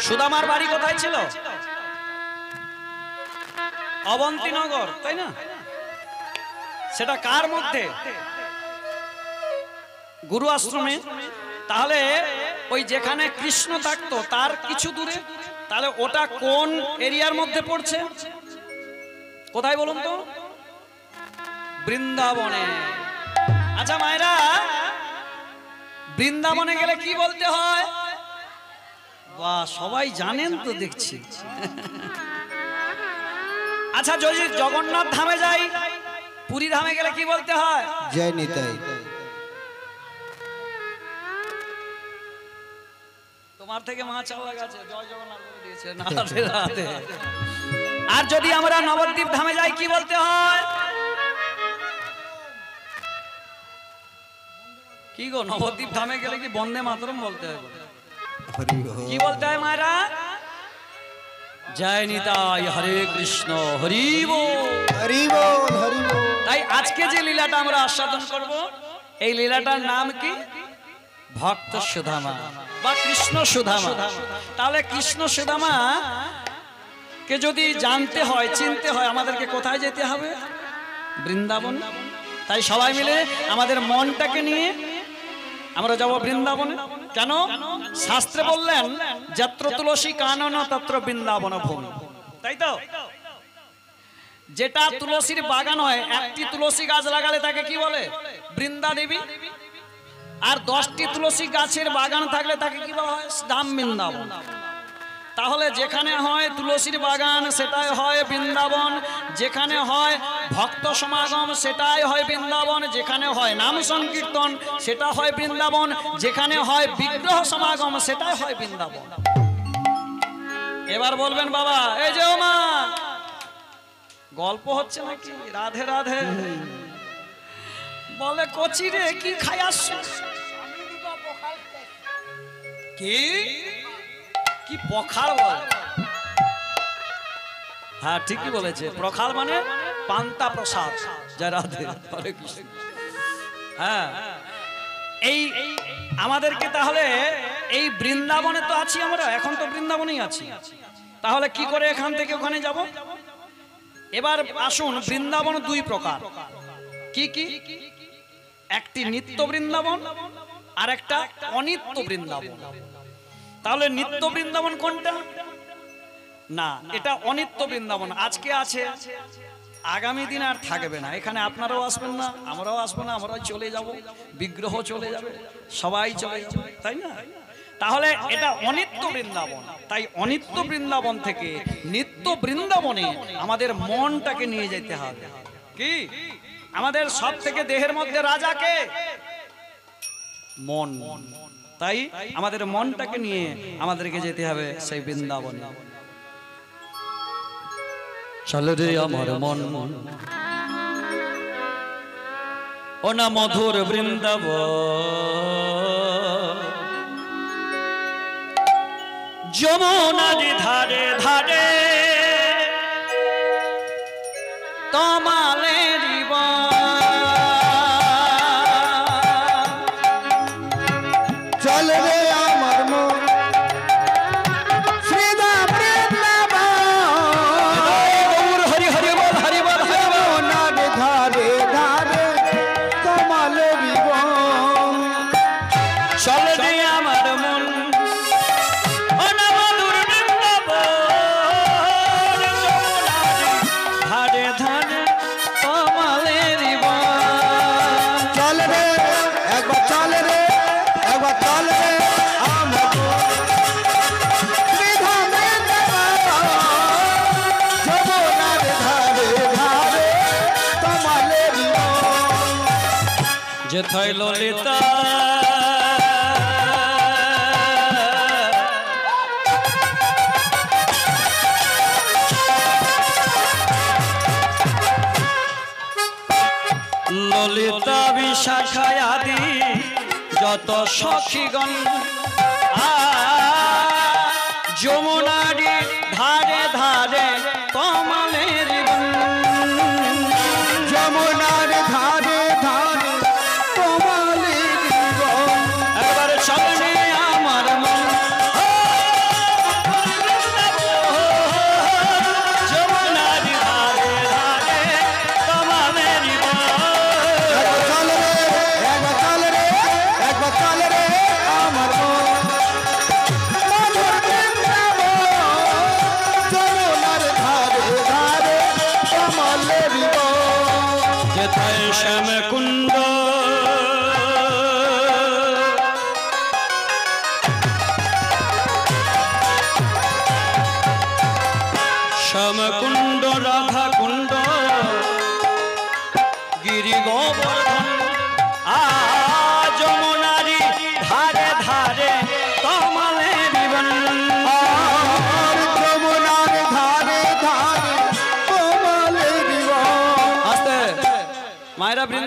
সুদামার বাড়ি কোথায় ছিল? অবন্তীনগর, তাই না? সেটা কার মধ্যে? গুরু আশ্রমে। তাহলে ওই যেখানে কৃষ্ণ থাকতো তার কিছু দূরে, তাহলে ওটা কোন এরিয়ার মধ্যে পড়ছে? কোথায় বলুন তো? বৃন্দাবনে। আচ্ছা মায়েরা, বৃন্দাবনে গেলে কি বলতে হয়? বাহ, সবাই জানেন তো দেখছি। আচ্ছা যদি জগন্নাথ ধামে যাই, পুরী ধামে গেলে কি বলতে হয়? জয় নিতাই। তোমার থেকে মা চাওয়া গেছে, জয় জগন্নাথ বলে দিয়েছে, রাধে রাধে। আর যদি আমরা নবদ্বীপ ধামে যাই কি বলতে হয়? কি গো, নবদ্বীপ ধামে গেলে কি বন্দে মাতরম বলতে হয়? কি বলতে হয় মায়েরা? জয় নিতাই, হরে কৃষ্ণ, হরি বল, হরি বল, হরি বল। তাই আজকে যে লীলাটা আমরা আস্বাদন করব, এই লীলাটার নাম কি? ভক্ত সুদামা বা কৃষ্ণ সুদামা। তাহলে কৃষ্ণ সুদামা কে যদি জানতে হয়, চিনতে হয়, আমাদেরকে কোথায় যেতে হবে? বৃন্দাবন। তাই সবাই মিলে আমাদের মনটাকে নিয়ে আমরা যাব বৃন্দাবনে। কেন? শাস্ত্রে বললেন যত্র তুলসী কানন তত্র বৃন্দাবন ভূমি, তাই তো? যেটা তুলসীর বাগান হয়, একটি তুলসী গাছ লাগালে তাকে কি বলে? বৃন্দা দেবী। আর 10টি তুলসী গাছের বাগান থাকলে তাকে কি বলা হয়? ধাম বৃন্দাবন। তাহলে যেখানে হয় তুলসীর বাগান সেটাই হয় বৃন্দাবন, যেখানে হয় ভক্ত সমাগম সেটাই হয় বৃন্দাবন, যেখানে হয় নাম সংকীর্তন সেটা হয় বৃন্দাবন, যেখানে হয় বিগ্রহ সমাগম সেটাই হয় বৃন্দাবন। এবার বলবেন বাবা, এই যে ও মা, গল্প হচ্ছে নাকি? রাধে রাধে। বলে কচি রে কি খাই আসছো? কি কি পখাল বল? হ্যাঁ ঠিকই বলেছে, প্রখাল মানে পান্তা প্রসাদ। জয় রাধে, হরে কৃষ্ণ। হ্যাঁ, এই আমাদেরকে তাহলে এই বৃন্দাবনে তো আছি আমরা, এখন তো বৃন্দাবনেই আছি, তাহলে কি করে এখান থেকে ওখানে যাব? এবার আসুন, বৃন্দাবন দুই প্রকার। কি কি? একটি নিত্য বৃন্দাবন আর একটা অনিত্য বৃন্দাবন। তাহলে নিত্য বৃন্দাবন কোনটা? না, এটা অনিত্য বৃন্দাবন। আজকে আছে, আগামী দিন আর থাকবে না। এখানে আপনারাও আসবেন না, আমরাও আসবো না, আমরাও চলে যাব, বিগ্রহ চলে যাবে, সবাই চলে যাবে, তাই না? তাহলে এটা অনিত্য বৃন্দাবন। তাই অনিত্য বৃন্দাবন থেকে নিত্য বৃন্দাবনে আমাদের মনটাকে নিয়ে যেতে হবে। কি? আমাদের সব থেকে দেহের মধ্যে রাজাকে মন। তাই আমাদের মনটাকে নিয়ে আমাদেরকে যেতে হবে সেই বৃন্দাবনে। চলে রে আমার মন ও না মধুর বৃন্দাবন, যমুনার ধারে ধারে তমালের চল রে আমার মন শ্রীদা বৃন্দাবন, হরি হরি বল, হরি বল, হরি বল। যমুনার ধারে ধারে তমালের বন। চল রে আমার মন ও না মধুর বৃন্দাবন, যমুনার ধারে ধারে তমালের বন। চল রে একবার, চল রে একবার, চল রে আমার শ্রীধা বৃন্দাবন, যমুনার ধারে ধারে তমালের বন। যেথায় ললিতা ললিতা বিশাখায় আদি যত সখীগণ যমুনারি ধারে ধারে তমালের বন। যমুনার ধারে ধারে তমালের বন। একবার সামনে আমার মন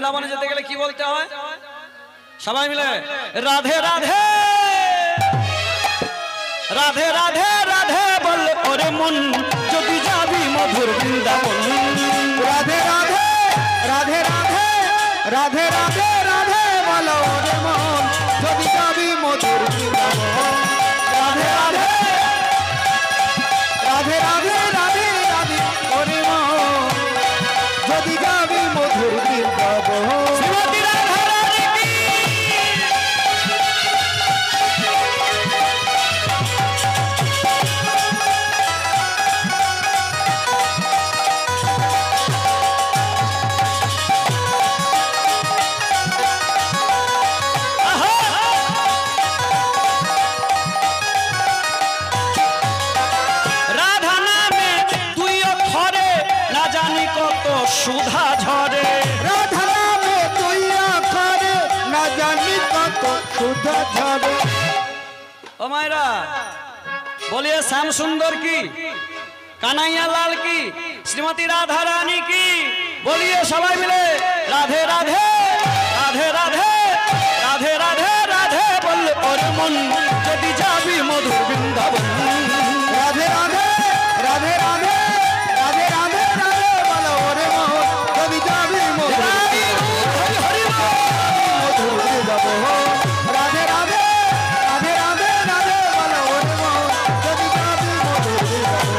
বৃন্দাবনে যেতে গেলে কি বলতে হয়? সবাই মিলে রাধে রাধে রাধে রাধে রাধে বল ওরে মন, যদি যাবি মধুর বৃন্দাবন। রাধে রাধে রাধে রাধে রাধে রাধে রাধে বলো রে মন, যদি যাবি মধুর বৃন্দাবন। রাধে রাধে রাধে রাধে রাধে রাধে ওরে মন, যদি যাবি মধুর বৃন্দাবন। শ্রীমতী রাধা রানী কি? রাধা নামে দুই অক্ষরে না জানি কত সুধা ঝরে। রাধা নামে তুই আখারে না জানি কত সুধা ঝরে। ও মায়েরা, বলিয়ে শ্যাম সুন্দর কি, কানাইয়া লাল কি, শ্রীমতী রাধা রানী কি? বলিয়ে সবাই মিলে রাধে রাধে রাধে রাধে রাধে রাধে রাধে বল ওরে মন, যদি যাবি মধুর বৃন্দাবন। রাধে রাধে রাধে রাধে রাধে রাধে রাধে বলো রে মন, যদি যাবি মধুর মধুর বৃন্দাবন। রাধে রাধে রাধে রাধে রাধে বলো রে মন, যদি যাবি মধুর বৃন্দাবন।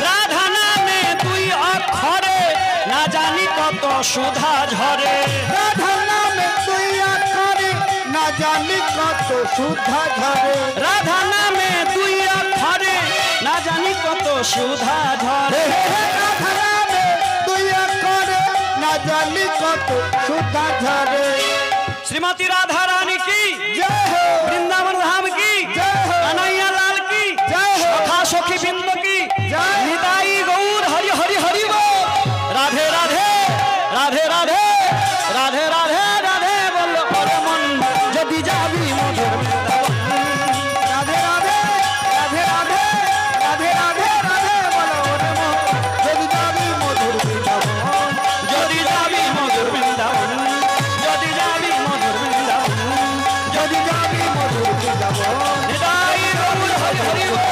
রাধা নামে দুই অক্ষরে না জানি কত সুধা ঝরে। রাধা নামে তুই আখারে না জানি কত সুধা ঝরে। রাধা নামে দুই অক্ষরে না জানি কত সুধা ঝরে। রাধা নামে তুই আখারে না জানি কত সুধা ঝরে। শ্রীমতী রাধা রানী কি, জয় হো বৃন্দাবন ধাম কি, জয় হো কানাইয়া লাল কি, জয় হো সখা সখী বৃন্দ কি, জয়। নিতাই গৌর হরি হরি হরি বল। রাধে রাধে রাধে রাধে রাধে রাধে রাধে বল ওরে মন, যদি যাবি মধুর বৃন্দাবন। রাধে রাধে রাধে রাধে রাধে রাধে রাধে বলো রে মন, যদি যাবি মধুর বৃন্দাবন। যদি যাবি মধুর বৃন্দাবন, যদি যাবি মধুর বৃন্দাবন, যদি যাবি মধুর বৃন্দাবন। নিতাই গৌর হরি হরি বল।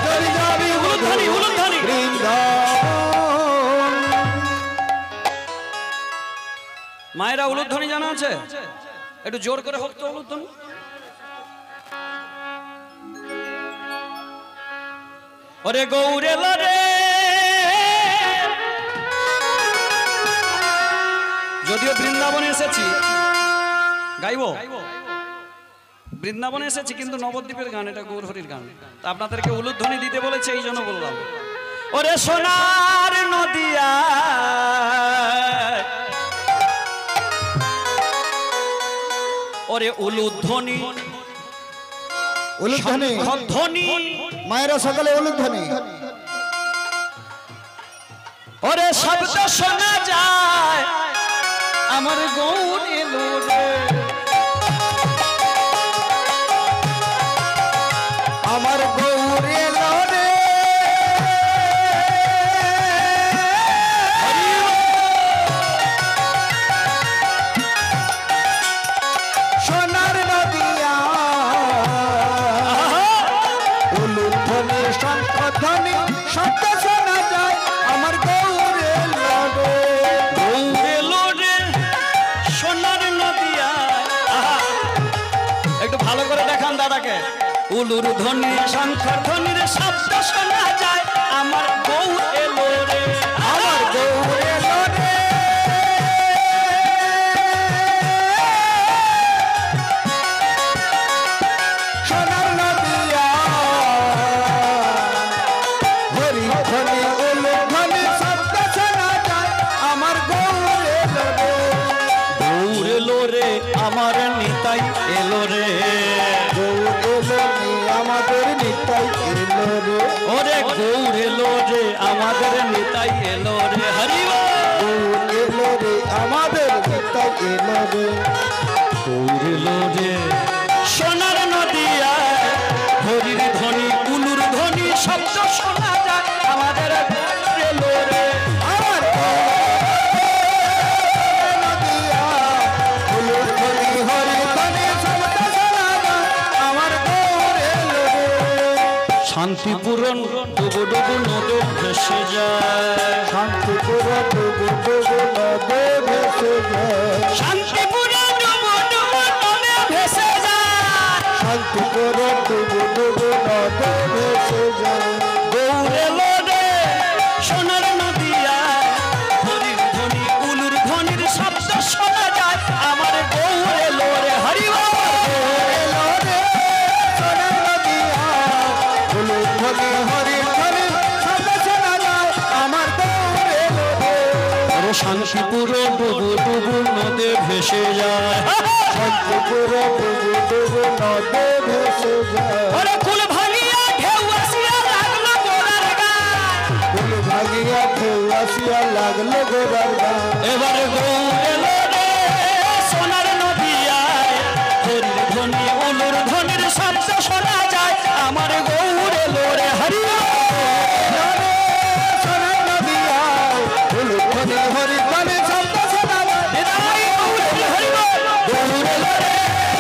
যদি যাবি উলুধ্বনি উলুধ্বনি। বৃন্দাবন। মায়েরা উলুধ্বনি জানা আছে? একটু জোর করে হোক তো উলুধ্বনি। ওরে গৌরে লরে, যদিও বৃন্দাবনে এসেছি গাইব, বৃন্দাবনে এসেছি কিন্তু নবদ্বীপের গান, এটা গৌরহরির গান। তা আপনাদেরকে উলুধ্বনি দিতে বলেছে, এই জন্য বললাম। ওরে সোনার নদিয়া ওরে উলুধ্বনি উলুধ্বনি ধ্বনি, মায়েরা সকালে উলুধ্বনি। ওরে শব্দ শোনা যায় আমার গৌর এলো রে। আমার গৌরে লরে সোনার নদিয়া উলুধ্বনি শঙ্খধ্বনি শব্দ শোনা যায় আমার গৌরে লরে। গৌর এলো রে সোনার নদিয়া। একটু ভালো করে দেখান দাদাকে। উলুর ধ্বনি শঙ্কর ধ্বনির শব্দ শোনা যায় আমার গৌর এলো রে। আমার গৌরে লরে সোনার নদিয়া হরি ধ্বনি উলুধ্বনি শব্দ শোনা যায় আমার গৌরে লরে। গৌর এলো রে আমার নিতাই এলো রে। আমাদের নিতাই এলো রে। ওরে গৌর এলো রে আমাদের নিতাই এলো রে। হরি বল। গৌর এলো রে আমাদের নিতাই এলো রে। গৌর এলো রে সোনা শান্তিপূরণ ডুবু ডুবু নদে ভেসে যায়, শান্তিপুরে ডুবু ডুবু নদে ভেসে যায়, শান্তিপূরণ ডুবু ডুবু নদে ভেসে যায়, শান্তিপুরে ডুবু ডুবু নদে ভেসে যায়। গৌরে লোরে সোনার নদিয়া, হরির ধ্বনি উলুর ধ্বনির শব্দ শোনা যায়, আমার গৌরে লোরে হরি বল। এলো রে সোনার নদিয়া, হলুদ ধ্বনি হরির ধ্বনি শব্দ শোনা যায়, আমার গৌর এলো রে। আরো শান্তিপুরে ডুবু ডুবু নদে ভেসে যায়, শান্তিপুরে ডুবু ডুবু নদে ভেসে যায়, ওরে কুল ভাঙিয়া ঢেউ আসিয়া লাগলো গোড়ার গায়, ফুল ভাগিয়া ঢেউ আসিয়া লাগলো গোড়ার গান। এবারে গৌরে লোরে সোনার নদিয়ায়, হরির ধ্বনি উলুর ধ্বনির শব্দ শোনা যায়, আমার গৌরে লোরে হরি বল। এলো রে সোনার নদিয়া, হলুদ ধ্বনি হরির ধ্বনি শব্দ শোনা যায়, নিতাই গৌরে হরি বল। গৌরে লোরে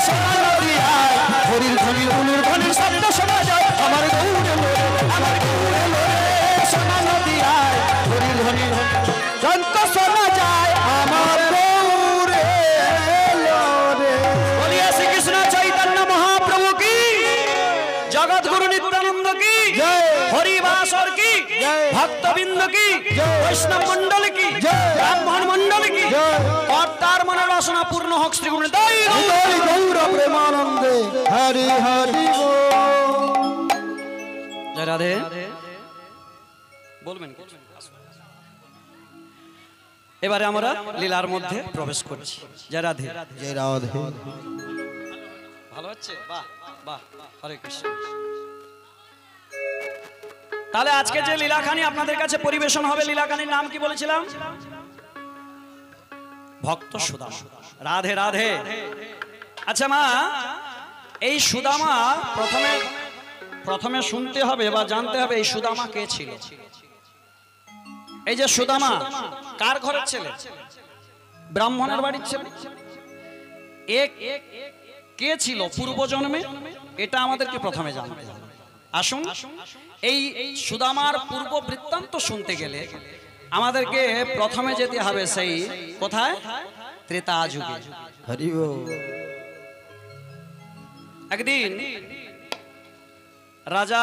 সোনার নদিয়ায়, হরির ধ্বনি উলুর ধ্বনির শব্দ শোনা যায়, আমার গৌরে লোরে, আমার গৌরে লোরে সোনার নদিয়ায়, হরির ধ্বনি শব্দ শোনা যায়, আমার গৌর এলো রে। বলিয়া শ্রীকৃষ্ণ চৈতন্য মহাপ্রভু কি, জগৎগুরু নিত্যানন্দ কি, জয়। হরিবাসর কি, জয়। ভক্তবৃন্দ কি, জয়। বৈষ্ণব মন্ডল কি, জয়। ব্রাহ্মণ মন্ডল কি, জয়। কর্তার মনের বাসনা পূর্ণ হোক শ্রী গুরু নিতাই গৌর। হরি গৌর প্রেমানন্দে হরি হরি বল। জয় রাধে। বলবেন কি? এবারে আমরা লীলার মধ্যে প্রবেশ করছি। জয় রাধে। জয় রাধে। ভালো হচ্ছে, বাহ বাহ, হরে কৃষ্ণ। তাহলে আজকে যে লীলাখানি আপনাদের কাছে পরিবেশন হবে, লীলাখানির নাম কি বলেছিলাম? ভক্ত সুদামা। রাধে রাধে। আচ্ছা মা, এই সুদামা প্রথমে শুনতে হবে বা জানতে হবে এই সুদামা কে ছিল। এই যে সুদামা কার ঘরের ছেলে? ব্রাহ্মণের বাড়ির ছেলে। কে ছিল পূর্বজন্মে, এটা আমাদেরকে প্রথমে জানতে হবে। আসুন, এই সুদামার পূর্ব বৃত্তান্ত শুনতে গেলে আমাদেরকে প্রথমে যেতে হবে সেই কোথায়? ত্রেতা যুগে। হরি বল। একদিন রাজা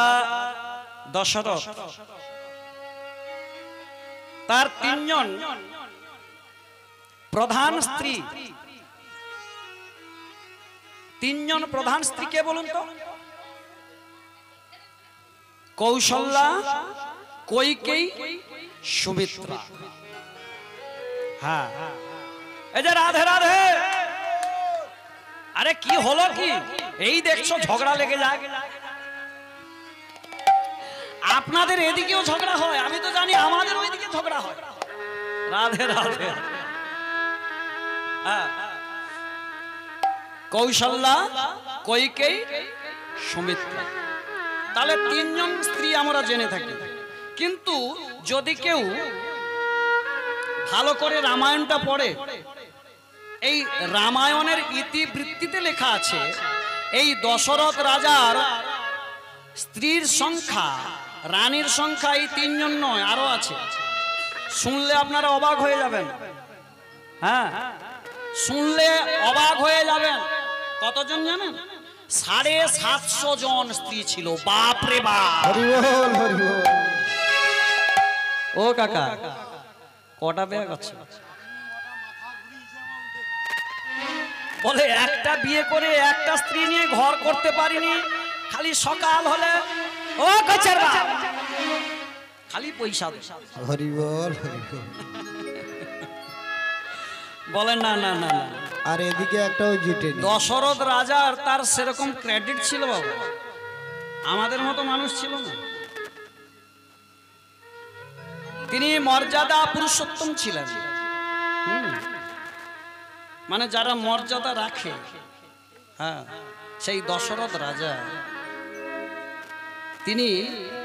দশরথ তার তিনজন প্রধান স্ত্রী, তিনজন প্রধান স্ত্রী কে বলুন তো? কৌশল্যা, কৈকেয়ী, সুমিত্রা। হ্যাঁ, এই যে রাধে রাধে। আরে কি হলো কি? এই দেখছো ঝগড়া লেগে যায়। আপনাদের এদিকেও ঝগড়া হয়, আমি তো জানি আমাদের ওইদিকে ঝগড়া হয়। রাধে রাধে। হ্যাঁ, কৌশল্যা, কৈকেয়ী, সুমিত্রা। তাহলে তিনজন স্ত্রী আমরা জেনে থাকি। কিন্তু যদি কেউ ভালো করে রামায়ণটা পড়ে, এই রামায়ণের ইতিবৃত্তিতে লেখা আছে এই দশরথ রাজার স্ত্রীর সংখ্যা, রানীর সংখ্যা এই তিনজন নয়, আরো আছে। শুনলে আপনারা অবাক হয়ে যাবেন। হ্যাঁ, শুনলে অবাক হয়ে যাবেন। কতজন জানেন? 750 জন স্ত্রী ছিল। বাপ রে বাপ। হরি বল হরি বল। ও কাকা, কটা বিয়ে করছে? বলে একটা বিয়ে করে একটা স্ত্রী নিয়ে ঘর করতে পারিনি, খালি সকাল হলে ও কচার বাপ, খালি পয়সা। হরি বল হরি বল। বলেন না না না না। আর এদিকে একটাও জুটে নেই। দশরথ রাজার তার সেরকম ক্রেডিট ছিল বাবা, আমাদের মতো মানুষ ছিল না। তিনি মর্যাদা পুরুষোত্তম ছিলেন। মানে যারা মর্যাদা রাখে, হ্যাঁ, সেই দশরথ রাজা তিনি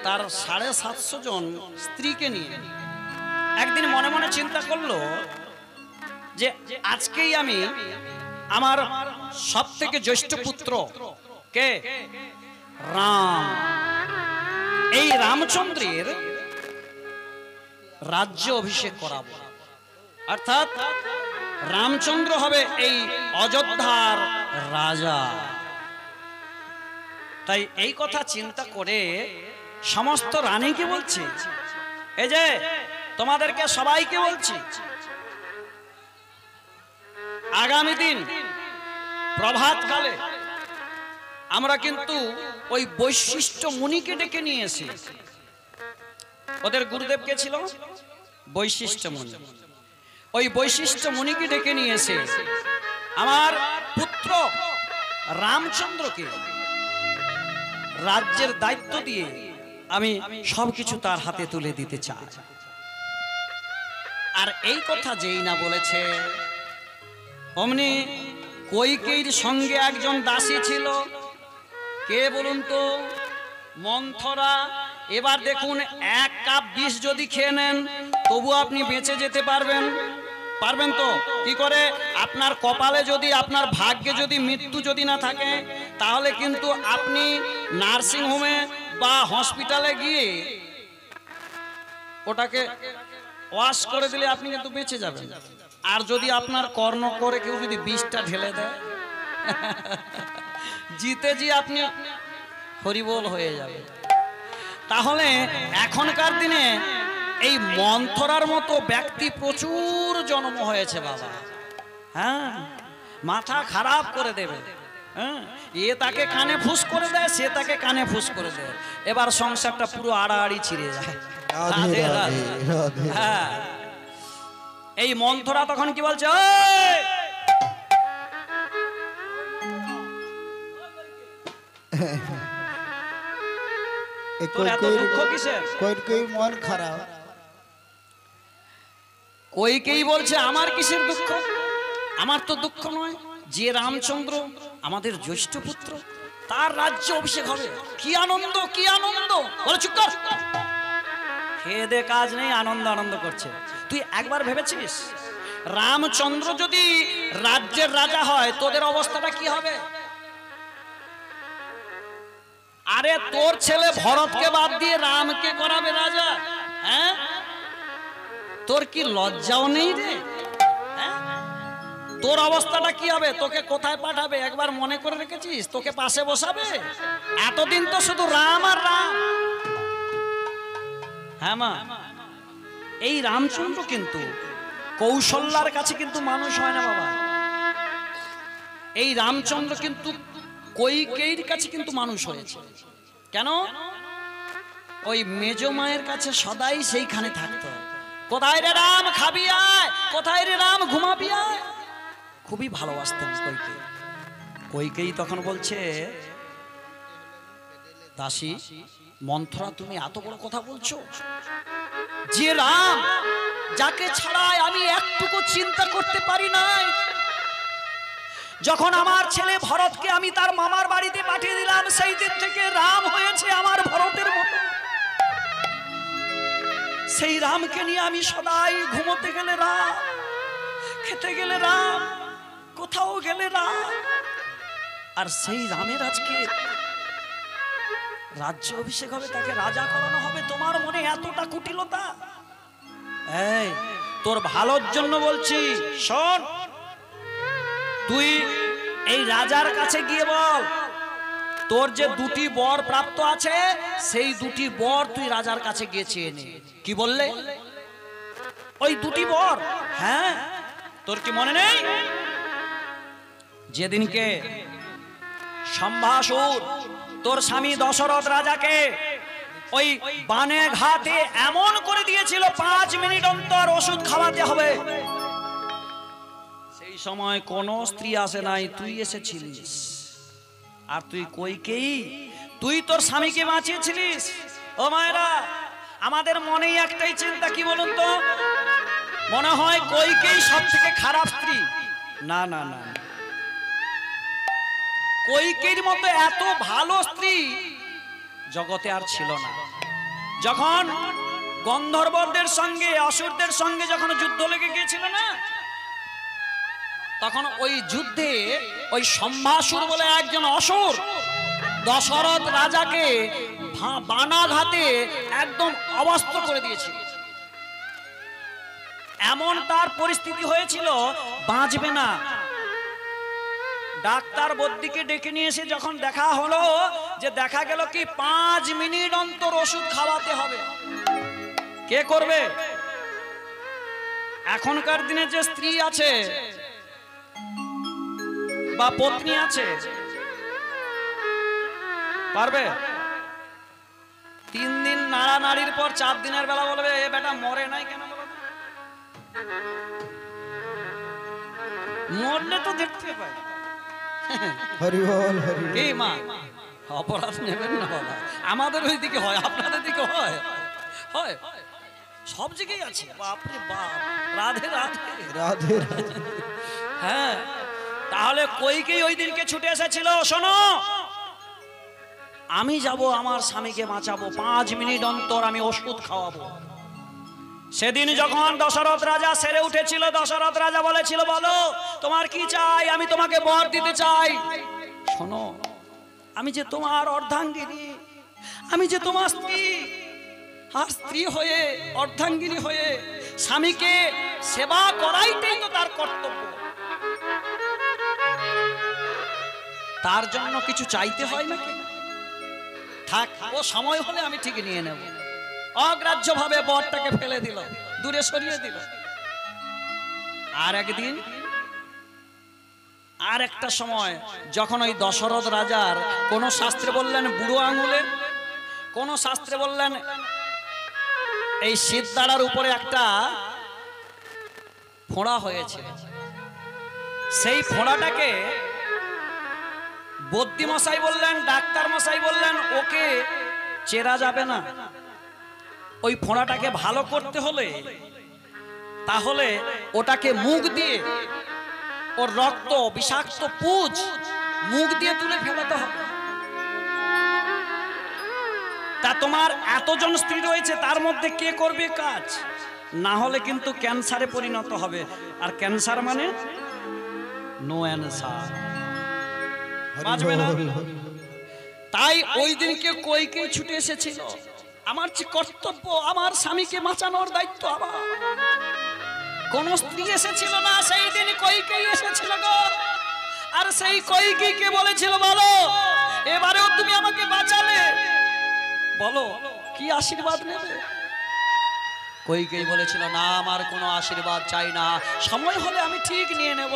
তার 750 জন স্ত্রীকে নিয়ে একদিন মনে মনে চিন্তা করলো যে আজকেই আমি আমার সব থেকে জ্যেষ্ঠ পুত্র কে, রাম, এই রামচন্দ্রের রাজ্য অভিষেক করাবো, অর্থাৎ রামচন্দ্র হবে এই অযোধ্যার রাজা। তাই এই কথা চিন্তা করে সমস্ত রানীকে বলছি, এই যে তোমাদেরকে সবাইকে বলছি, আগামী দিন প্রভাতকালে আমরা কিন্তু ওই বৈশিষ্ট্য মুনিকে ডেকে নিয়ে এসি। ওদের গুরুদেব কে ছিল? বৈশিষ্ট্য মুনি। ওই বৈশিষ্ট্য মুনিকে ডেকে নিয়ে এসে আমার পুত্র রামচন্দ্রকে রাজ্যের দায়িত্ব দিয়ে আমি সবকিছু তার হাতে তুলে দিতে চাই। আর এই কথা যেই না বলেছে, অমনি কইকেয়ীর সঙ্গে একজন দাসী ছিল, কে বলুন তো? মন্থরা। এবার দেখুন, 1 কাপ বিষ যদি খেয়ে নেন তবু আপনি বেঁচে যেতে পারবেন, পারবেন তো? কি করে? আপনার কপালে যদি, আপনার ভাগ্যে যদি মৃত্যু যদি না থাকে, তাহলে কিন্তু আপনি নার্সিং হোমে বা হসপিটালে গিয়ে ওটাকে ওয়াশ করে দিলে আপনি কিন্তু বেঁচে যাবেন। আর যদি আপনার কর্ণ করে কেউ যদি বিষটা ঢেলে দেয়, জিতে জি আপনি হরিবোল হয়ে যাবে। তাহলে এখনকার দিনে এই মন্থরার মতো ব্যক্তি প্রচুর জন্ম হয়েছে বাবা। হ্যাঁ, মাথা খারাপ করে দেবে। হ্যাঁ, এ তাকে কানে ফুস করে দেয়, সে তাকে কানে ফুস করে দেয়, এবার সংসারটা পুরো আড়াআড়ি ছিঁড়ে যায়। রাধে রাধে রাধে। হ্যাঁ, এই মন্থরা তখন কি বলছে? তোর এত দুঃখ কিসের? কইকেয়ীর মন খারাপ। কইকেয়ী বলছে, আমার কিসের দুঃখ? আমার তো দুঃখ নয়, যে রামচন্দ্র আমাদের জ্যৈষ্ঠ পুত্র, তার রাজ্য অভিষেক হবে। কি আনন্দ, কি আনন্দ! বলে চুপ কর, খেয়ে দে কাজ নেই, আনন্দ আনন্দ করছে। তুই একবার ভেবেছিস রামচন্দ্র যদি রাজ্যের রাজা হয় তোদের অবস্থাটা কি হবে? আরে তোর ছেলে ভরতকে বাদ দিয়ে রামকে করাবে রাজা? হ্যাঁ, তোর কি লজ্জাও নেই রে? হ্যাঁ? তোর অবস্থাটা কি হবে? তোকে কোথায় পাঠাবে একবার মনে করে রেখেছিস? তোকে পাশে বসাবে? এতদিন তো শুধু রাম আর রাম। হ্যাঁ মা, এই রামচন্দ্র কিন্তু কৌশল্যার কাছে কিন্তু মানুষ হয় না বাবা। এই রামচন্দ্র কিন্তু কইকেয়ীর কাছে কিন্তু মানুষ হয়েছে। কেন? ওই মেজ মায়ের কাছে সদাই সেইখানে থাকতো। কোথায় রে রাম, খাবি আয়? কোথায় রে রাম, ঘুমাবি আয়? খুবই ভালোবাসতেন কইকেয়ী। কইকেয়ী তখন বলছে, দাসী মন্থরা, তুমি এত বড় কথা বলছো? যে রাম, যাকে ছাড়াই আমি একটুকু চিন্তা করতে পারি নাই, যখন আমার ছেলে ভরতকে আমি তার মামার বাড়িতে পাঠিয়ে দিলাম, সেই দিন থেকে রাম হয়েছে আমার ভরতের মতো। সেই রামকে নিয়ে আমি সদাই ঘুমোতে গেলে রাম, খেতে গেলে রাম, কোথাও গেলে রাম। আর সেই রামের আজকে রাজ্য অভিষেক হবে, তাকে রাজা করানো হবে। তোমার মনে এতটা কুটিলতা? এই তোর ভালোর জন্য বলছি, শোন, তুই এই রাজার কাছে গিয়ে বল, তোর যে 2টি বর প্রাপ্ত আছে, সেই 2টি বর তুই রাজার কাছে গিয়ে চেয়ে নে। কি বললে? ওই 2টি বর। হ্যাঁ, তোর কি মনে নেই যেদিনকে সম্ভাসুর তোর স্বামী দশরথ রাজাকে ওই বানে ঘাতে এমন করে দিয়েছিল 5 মিনিট অন্তর ওষুধ খাওয়াতে হবে, সেই সময় কোন স্ত্রী আসে নাই, তুই এসেছিলিস। আর তুই কইকেয়ী, তুই তোর স্বামীকে বাঁচিয়েছিলিস। ও মায়েরা, আমাদের মনেই একটাই চিন্তা, কি বলুন তো? মনে হয় কইকেয়ী সব থেকে খারাপ স্ত্রী। না না না, কইকেয়ীর মতো এত ভালো স্ত্রী জগতে আর ছিল না। যখন গন্ধর্বদের সঙ্গে, অসুরদের সঙ্গে যখন যুদ্ধ লেগে গিয়েছিল না, তখন ওই যুদ্ধে ওই সম্ভাসুর বলে একজন অসুর দশরথ রাজাকে বানাঘাতে একদম অবস্থ করে দিয়েছিল। এমন তার পরিস্থিতি হয়েছিল বাঁচবে না। ডাক্তার বদ্যিকে ডেকে নিয়ে এসে যখন দেখা হলো, যে দেখা গেল কি 5 মিনিট অন্তর ওষুধ খাওয়াতে হবে। কে করবে? এখনকার দিনে যে স্ত্রী আছে বা পত্নী আছে, পারবে? 3 দিন নাড়ানাড়ির পর 4 দিনের বেলা বলবে এ বেটা মরে নাই কেন? মরলে তো দেখতে পাই। হরি বল, হরি বল। কি মা, অপরাধ নেবেন না বাবা। আমাদের ওই দিকে হয়, আপনাদের দিকে হয়? হয়, সব জায়গায় আছে। বাপরে বাপ, রাধে রাধে রাধে রাধে। হ্যাঁ, তাহলে কইকেই ওই দিনকে ছুটে এসেছিল, শোনো আমি যাব আমার স্বামীকে বাঁচাবো, 5 মিনিট অন্তর আমি ওষুধ খাওয়াবো। সেদিন যখন দশরথ রাজা সেরে উঠেছিল, দশরথ রাজা বলেছিল বলো তোমার কি চাই, আমি তোমাকে বর দিতে চাই। শোনো, আমি যে তোমার অর্ধাঙ্গিনী, আমি যে তোমার স্ত্রী, আর স্ত্রী হয়ে অর্ধাঙ্গিনী হয়ে স্বামীকে সেবা করাইটাই তো তার কর্তব্য। তার জন্য কিছু চাইতে হয় নাকি? থাক, ও সময় হলে আমি ঠিক নিয়ে নেব। অগ্রাহ্য ভাবে বরটাকে ফেলে দিল, দূরে সরিয়ে দিল। আর একদিন আর একটা সময় যখন ওই দশরথ রাজার কোন শাস্ত্রে বললেন বুড়ো আঙুলে, কোন শাস্ত্রে বললেন এই সিদ্ধারার উপরে একটা ফোঁড়া হয়েছে, সেই ফোঁড়াটাকে বদ্যি মশাই বললেন, ডাক্তার মশাই বললেন ওকে চেরা যাবে না, ওই ফোঁড়াটাকে ভালো করতে হলে তাহলে ওটাকে মুখ দিয়ে, ওর রক্ত বিষাক্ত পুঁজ মুখ দিয়ে তুলে ফেলাতে হবে। তা তোমার এতজন স্ত্রী রয়েছে, তার মধ্যে কে করবে কাজ? না হলে কিন্তু ক্যান্সারে পরিণত হবে, আর ক্যান্সার মানে নো অ্যান্সার, বাঁচবে না। তাই ওই দিনকে কইকেই ছুটে এসেছিল, আমার যে কর্তব্য, আমার স্বামীকে বাঁচানোর দায়িত্ব আমার। কোন স্ত্রী এসেছিল না, সেই দিন কইকেই এসেছিল গো। আর সেই কইকেইকে বলেছিল বলো এবারেও তুমি আমাকে বাঁচালে, বলো কি আশীর্বাদ নেবে? কইকেই বলেছিল না, আমার কোনো আশীর্বাদ চাই না, সময় হলে আমি ঠিক নিয়ে নেব।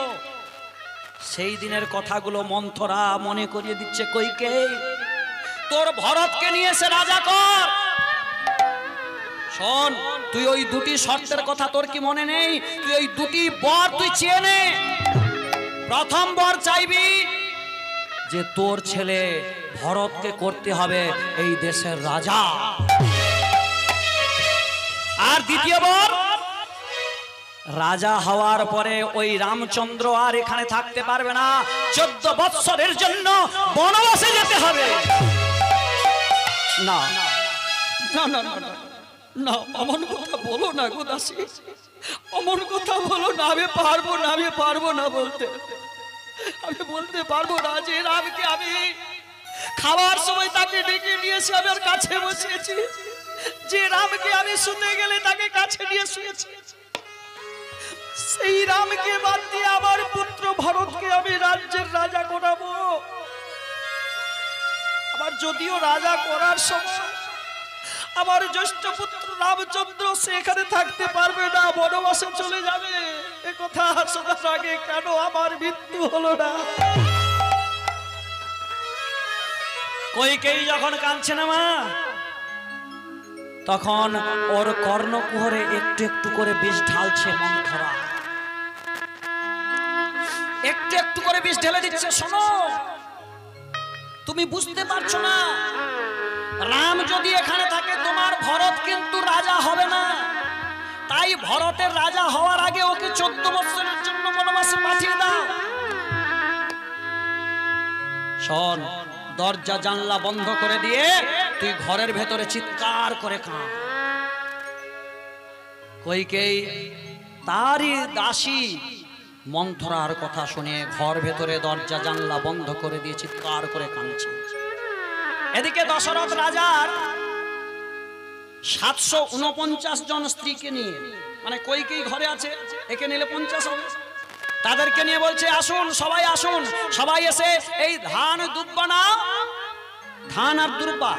সেই দিনের কথাগুলো মন্থরা মনে করিয়ে দিচ্ছে কইকেই, তোর ভরতকে নিয়ে এসে রাজা কর। শোন, তুই ওই দুটি শর্তের কথা তোর কি মনে নেই? তুই ওই দুটি বর তুই চেয়ে নে। প্রথম বর চাইবি যে তোর ছেলে ভরতকে করতে হবে এই দেশের রাজা, আর দ্বিতীয় বর, রাজা হওয়ার পরে ওই রামচন্দ্র আর এখানে থাকতে পারবে না, 14 বৎসরের জন্য বনবাসে যেতে হবে। না না না না না, অমন কথা বলো না গো দাসী, অমন কথা বলো না। আমি পারবো না, আমি পারবো না বলতে, আমি বলতে পারবো না যে রামকে আমি খাওয়ার সময় তাকে ডেকে নিয়েছি, আমি আর কাছে বসিয়েছি, যে রামকে আমি শুতে গেলে তাকে কাছে নিয়ে শুয়েছি, সেই রামকে বাদ দিয়ে আমার পুত্র ভরতকে আমি রাজ্যের রাজা করাবো। আবার যদিও রাজা করার সময় আমার জ্যেষ্ঠ পুত্র রামচন্দ্র সেখানে থাকতে পারবে না, বনবাসে চলে যাবে, এ কথা শোনার আগে কেন আমার মৃত্যু হলো না? কইকেই যখন কাঁদছে না মা, তখন ওর কর্ণকুহরে একটু একটু করে বিষ ঢালছে মন্থরা, একটু একটু করে বিষ ঢেলে দিচ্ছে। শোনো, তুমি বুঝতে পারছো না, রাম যদি এখানে থাকে তোমার ভরত কিন্তু রাজা হবে না। তাই ভরতের রাজা হওয়ার আগে ওকে 14 বছরের জন্য বনবাসে পাঠিয়ে দাও। শোন, দরজা জানলা বন্ধ করে দিয়ে তুই ঘরের ভেতরে চিৎকার করে কাঁদ। কইকেই তারই দাসী মন্থরার কথা শুনে ঘর ভেতরে দরজা জানলা বন্ধ করে দিয়ে চিৎকার করে কাঁদছে। এদিকে দশরথ রাজার 749 জন স্ত্রীকে নিয়ে, মানে কইকেই ঘরে আছে, একে নিলে 50 হবে, তাদেরকে নিয়ে বলছে আসুন, সবাই এসে এই ধান দুব্বা না, ধান আর দুর্বা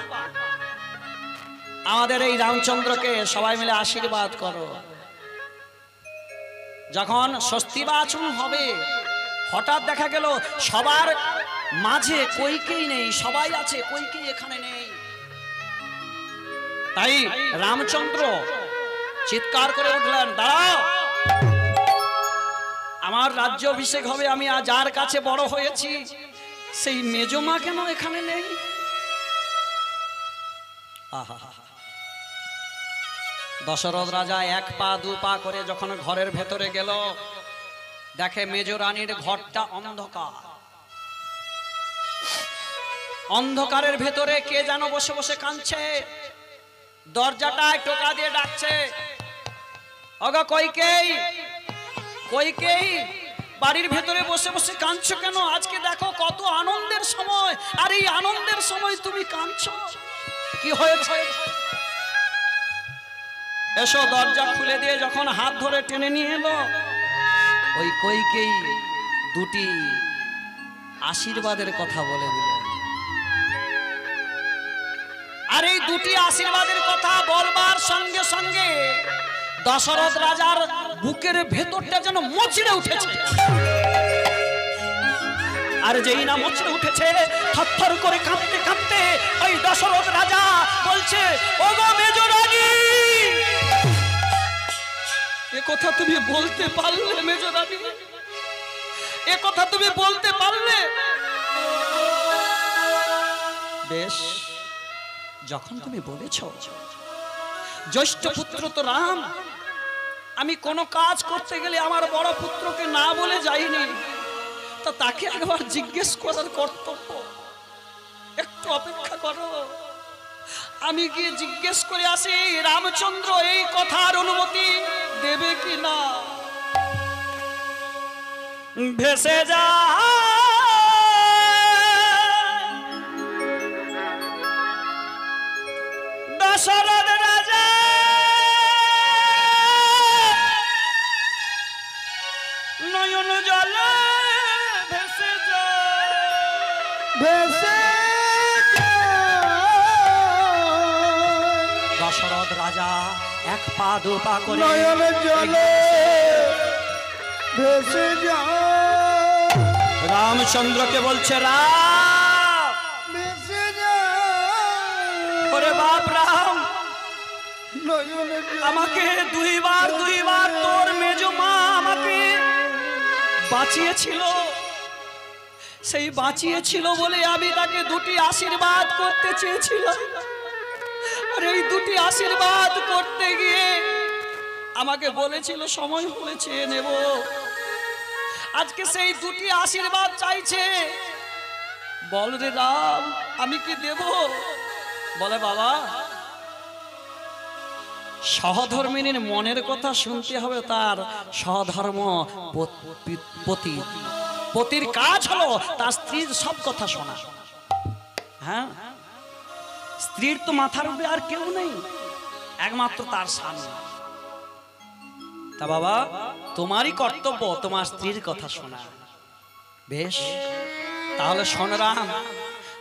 আমাদের এই রামচন্দ্রকে সবাই মিলে আশীর্বাদ করো। যখন স্বস্তি বাচন হবে, হঠাৎ দেখা গেল সবার মাঝে কইকেই নেই, সবাই আছে, কইকেই এখানে নেই। তাই রামচন্দ্র চিৎকার করে উঠলেন, দাঁড়াও, আমার রাজ্য অভিষেক হবে, আমি যার কাছে বড় হয়েছি সেই মেজমা কেন এখানে নেই? দশরথ রাজা 1 পা 2 পা করে যখন ঘরের ভেতরে গেল, দেখে মেজ রানীর ঘরটা অন্ধকার, অন্ধকারের ভেতরে কে যেন বসে বসে কাঁদছে, দরজাটায় টোকা দিয়ে ডাকছে, ওগো কইকেই, কইকেই, বাড়ির ভেতরে বসে বসে কাঁদছো কেন? আজকে দেখো কত আনন্দের সময়, আর এই আনন্দের সময় তুমি কাঁদছো, কি হয়েছে? এসো। দরজা খুলে দিয়ে যখন হাত ধরে টেনে নিয়ে এলো, ওই কইকেই 2টি আশীর্বাদের কথা বলে দিল। আর এই 2টি আশীর্বাদের কথা বলবার সঙ্গে সঙ্গে দশরথ রাজার বুকের ভেতরটা যেন মচড়ে উঠেছে, আর যেই না মচড়ে উঠেছে, থরথর করে কাঁপতে কাঁপতে ওই দশরথ রাজা বলছে, ওগো মেজ রানী, এ কথা তুমি বলতে পারলে মেজ রানী? এ কথা তুমি বলতে পারলে? বেশ, যখন তুমি বলেছ, জ্যৈষ্ঠ পুত্র তো রাম, আমি কোনো কাজ করতে গেলে আমার বড় পুত্রকে না বলে যাইনি, তা তাকে একবার জিজ্ঞেস করার কর্তব্য, একটু অপেক্ষা করো, আমি গিয়ে জিজ্ঞেস করে আসি রামচন্দ্র এই কথার অনুমতি দেবে কি না। ভেসে যা দশরথ রাজা, নয়ন জলে ভেসে যা, ভেসে দশরথ রাজা 1 পা 2 পা করে নয়ন জলে ভেসে যায়, রামচন্দ্রকে বলছে, রাম, ভেসে যায়, ওরে বাপ রাম, নয়ন আমাকে 2 বার তোর মেজমা আমাকে বাঁচিয়েছিল, সেই বাঁচিয়েছিল বলে আমি তাকে 2টি আশীর্বাদ করতে চেয়েছিলাম, আর এই 2টি আশীর্বাদ করতে গিয়ে আমাকে বলেছিল সময় হলে চেয়ে নেব, আজকে সেই 2টি আশীর্বাদ চাইছে, বল রে রাম, আমি কি দেব? বলে, বাবা, সহধর্মিনীর মনের কথা শুনতে হবে, তার সহধর্ম পতির কাজ হলো তার স্ত্রীর সব কথা শোনা। হ্যাঁ, স্ত্রীর তো মাথার উপরে আর কেউ নেই, একমাত্র তার স্বামী। তা বাবা, তোমারই কর্তব্য তোমার স্ত্রীর কথা শোনা। বেশ, তাহলে শোন রাম,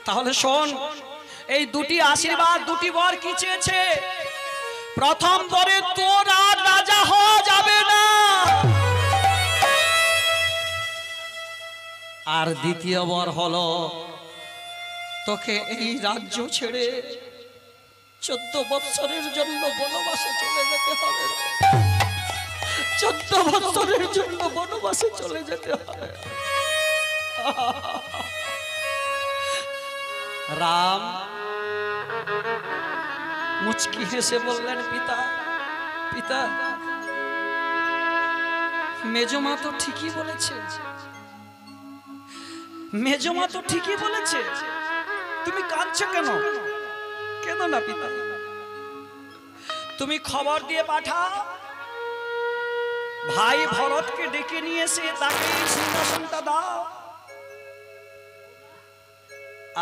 তাহলে শোন, এই 2টি আশীর্বাদ, 2টি বর কি চেয়েছে? প্রথম বরে তোর আর রাজা হওয়া যাবে না, আর দ্বিতীয় বর হলো তোকে এই রাজ্য ছেড়ে 14 বৎসরের জন্য বনবাসে চলে যেতে হবে, 14 বৎসরের জন্য বনবাসে চলে যেতে হবে। রাম মুচকি হেসে বললেন, পিতা, পিতা, মেজমা তো ঠিকই বলেছে, মেজমা তো ঠিকই বলেছে, তুমি কাঁদছো কেন? কেন না পিতা, তুমি খবর দিয়ে পাঠাও, ভাই ভরতকে ডেকে নিয়ে এসে তাকে এই সিংহাসনটা দাও,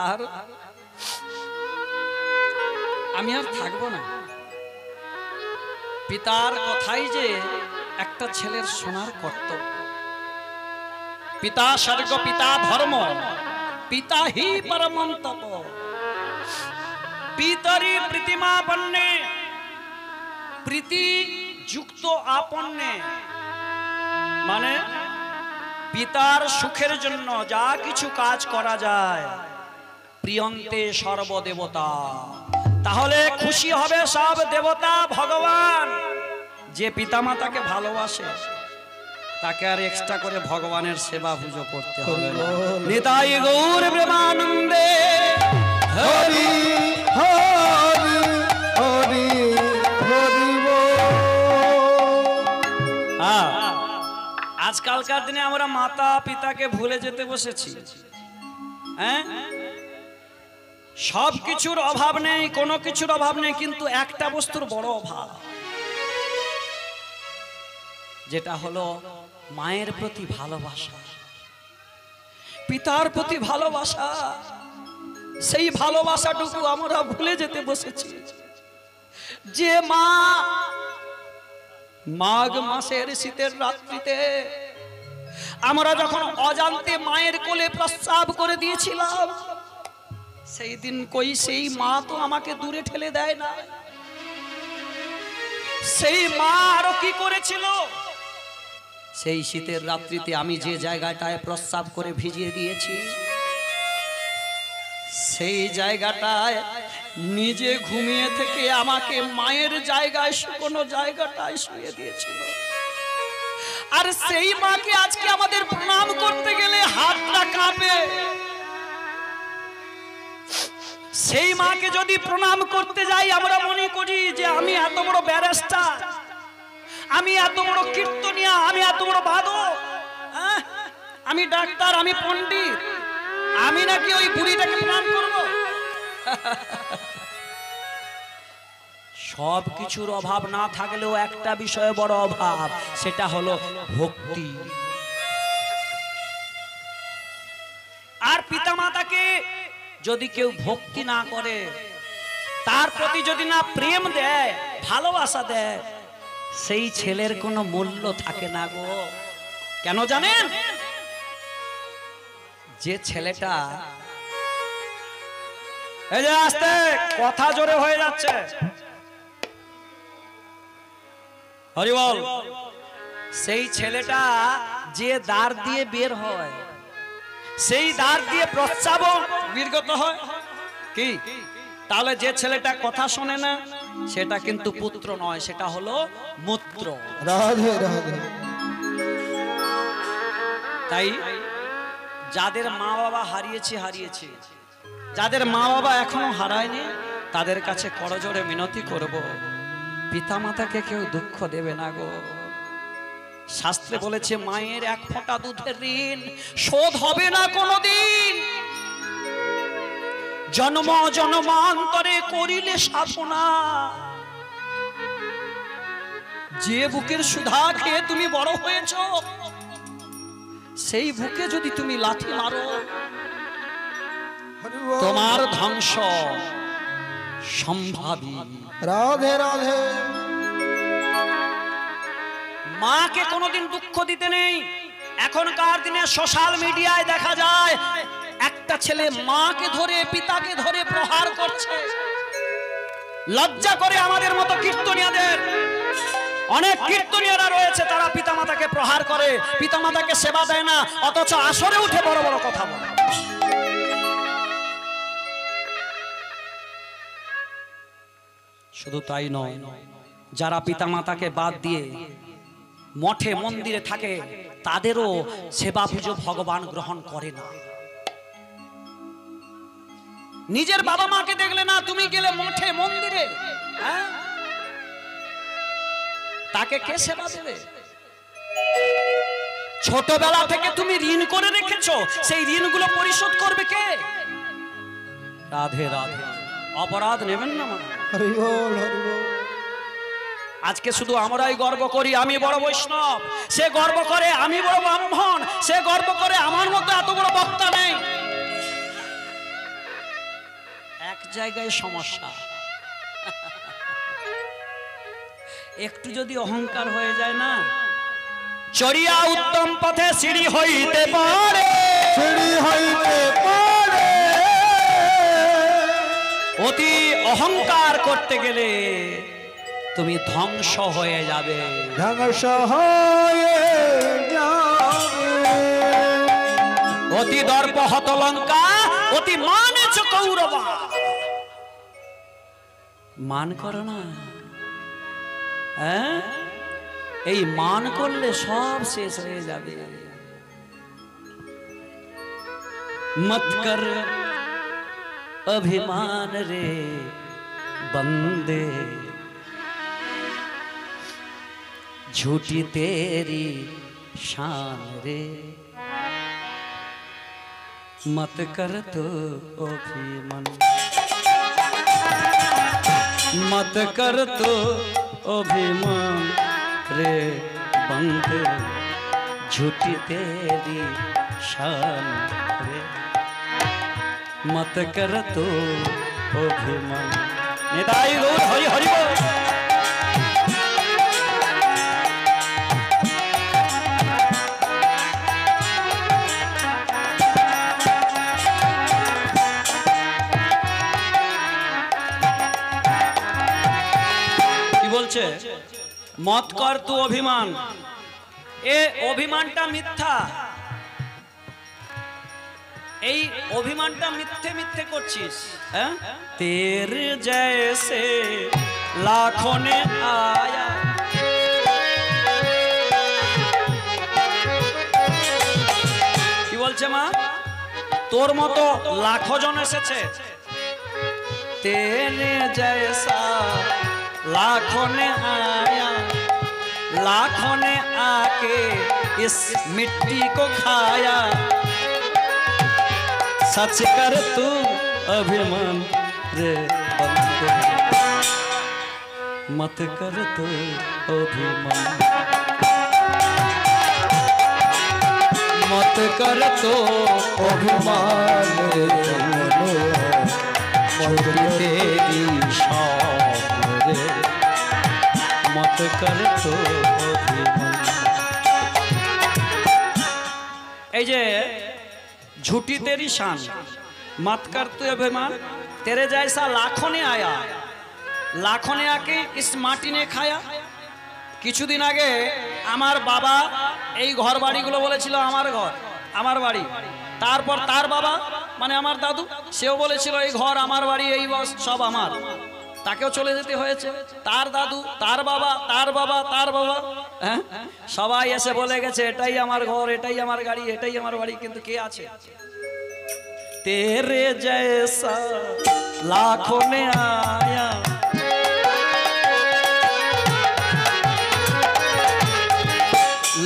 আর আমি আর থাকবো না। পিতার কথাই যে একটা ছেলের শোনার কর্তব্য। পিতা স্বর্গ, পিতা ধর্ম, পিতা হি পরমং তপ, পিতরি প্রীতিমাপন্নে প্রীতি যুক্ত আপন্নে। মানে পিতার সুখের জন্য যা কিছু কাজ করা যায়, প্রিয়ন্তে সর্বদেবতা, তাহলে খুশি হবে সব দেবতা ভগবান। যে পিতামাতাকে ভালোবাসে তাকে আর এক্সট্রা করে ভগবানের সেবা পুজো করতে হবে না। নিতাই গৌর প্রেমানন্দে হরি হরি হরি হরি বল। আজকালকার দিনে আমরা মাতা পিতাকে ভুলে যেতে বসেছি। হ্যাঁ, সব কিছুর অভাব নেই, কোনো কিছুর অভাব নেই, কিন্তু একটা বস্তুর বড় অভাব, যেটা হলো মায়ের প্রতি ভালোবাসা, পিতার প্রতি ভালোবাসা। সেই ভালোবাসাটুকু আমরা ভুলে যেতে বসেছি। যে মা মাঘ মাসের শীতের রাত্রিতে আমরা যখন অজান্তে মায়ের কোলে প্রস্রাব করে দিয়েছিলাম, সেই দিন কই সেই মা তো আমাকে দূরে ঠেলে দেয় না। সেই মা আরো কি করেছিল? সেই শীতের রাত্রিতে আমি যে জায়গাটায় প্রস্রাব করে ভিজিয়ে দিয়েছি, সেই জায়গাটায় নিজে ঘুমিয়ে থেকে আমাকে মায়ের জায়গায়, শুকনো জায়গাটায় শুয়ে দিয়েছিল। আর সেই মাকে আজকে আমাদের প্রণাম করতে গেলে হাতটা কাঁপে। সেই মাকে যদি প্রণাম করতে যাই, আমরা মনে করি যে আমি এত বড় ব্যারিস্টার, আমি এত বড় কীর্তনিয়া, আমি এত বড় বাদক, আমি ডাক্তার, আমি পণ্ডিত, আমি নাকি ওই বুড়িটাকে প্রণাম করব? সব কিছুর অভাব না থাকলেও একটা বিষয়ে বড় অভাব, সেটা হলো ভক্তি। আর পিতামাতাকে যদি কেউ ভক্তি না করে, তার প্রতি যদি না প্রেম দেয়, ভালোবাসা দেয়, সেই ছেলের কোনো মূল্য থাকে না গো। কেন জানেন? যে ছেলেটা, এই যে আস্তে কথা জোরে হয়ে যাচ্ছে, হরি বল। সেই ছেলেটা যে দ্বার দিয়ে বের হয়, সেই দ্বার দিয়ে প্রস্রাব নির্গত হয় কি? তাহলে যে ছেলেটা কথা শোনে না, সেটা কিন্তু পুত্র নয়, সেটা হলো মূত্র। রাধে রাধে। তাই যাদের মা বাবা হারিয়েছে, যাদের মা বাবা এখনো হারায়নি, তাদের কাছে করজোড়ে মিনতি করব, পিতা মাতাকে কেউ দুঃখ দেবে না গো। শাস্ত্রে বলেছে মায়ের এক ফোঁটা দুধের ঋণ শোধ হবে না কোনোদিন, জন্ম জন্মান্তরে করিলে সাধনা। যে বুকের সুধা খেয়ে তুমি বড় হয়েছ, সেই বুকে যদি তুমি লাথি মারো, তোমার ধ্বংস সম্ভাবী। রাধে রাধে। মাকে কোনোদিন দুঃখ দিতে নেই। এখনকার দিনে সোশ্যাল মিডিয়ায় দেখা যায় একটা ছেলে মাকে ধরে, পিতাকে ধরে প্রহার করছে। লজ্জা করে আমাদের মতো কীর্তনিয়াদের। অনেক কীর্তনিয়ারা রয়েছে, তারা পিতামাতাকে প্রহার করে, পিতামাতাকে সেবা দেয় না, অথচ আসরে উঠে বড় বড় কথা বলে। শুধু তাই নয়, যারা পিতামাতাকে বাদ দিয়ে মঠে মন্দিরে থাকে, তাদেরও সেবা পুজো ভগবান গ্রহণ করে না। নিজের বাবা মাকে দেখলে না, তুমি গেলে মঠে মন্দিরে, তাকে কে সেবা দেবে? ছোটবেলা থেকে তুমি ঋণ করে রেখেছো, সেই ঋণগুলো পরিশোধ করবে কে? রাধে রাধে। অপরাধ নেবেন না মা। হরি বল হরি বল। আজকে শুধু আমরাই গর্ব করি আমি বড় বৈষ্ণব, সে গর্ব করে আমি বড় ব্রাহ্মণ, সে গর্ব করে আমার মতো এত বড় বক্তা নেই। এক জায়গায় সমস্যা, একটু যদি অহংকার হয়ে যায় না, চড়িয়া উত্তম পথে সিঁড়ি হইতে পারে, সিঁড়ি হইতে পারে। অতি অহংকার করতে গেলে তুমি ধ্বংস হয়ে যাবে, ধ্বংস হয়ে যাবে। অতি দর্প হত লঙ্কা, অতি মানেছ কৌরবা। মান করো না, হ্যাঁ? এই মান করলে সব শেষ হয়ে যাবে। मत कर अभिमान रे बंदे, झूठी तेरी शान रे। मत कर तो अभिमान, मत कर तो अभिमान रे बंदे, झूठी तेरी शान रे। मत कर तो अभिमान। निताई गौर हरि हरि बोल। কি বলছে? মত কর তু অভিমান। এ অভিমানটা মিথ্যা, এই অভিমানটা মিথ্যে মিথ্যে করছিস। হ্যাঁ, তেরে জैसे লাখों ने आया, কি বলছে মা? তোর মতো লাখো জন এসেছে, তেরে जैसा लाखों ने आया, लाखों ने आके इस मिट्टी को खाया। सच कर तू अभिमान रे बंदे, मत कर तू अभिमान, मत कर तो अभिमान रे चलो, छोटी तेरी शान रे। मत कर तो अभिमान। এই যে झूठी तेरी शान, मत कर तू अभिमान, तेरे जैसा लाखों ने आया, लाखों ने आके इस माटी ने खाया। কিছুদিন আগে আমার বাবা এই ঘর বাড়িগুলো বলেছিল আমার ঘর আমার বাড়ি, তারপর তার বাবা মানে আমার দাদু সেও বলেছিল এই ঘর আমার বাড়ি, এই সব আমার। তাকেও চলে যেতে হয়েছে, তার দাদু তার বাবা তার বাবা তার বাবা, হ্যাঁ সবাই এসে বলে গেছে এটাই আমার ঘর, এটাই আমার গাড়ি, এটাই আমার বাড়ি। কিন্তু কে আছে? तेरे जैसा लाखों ने आया,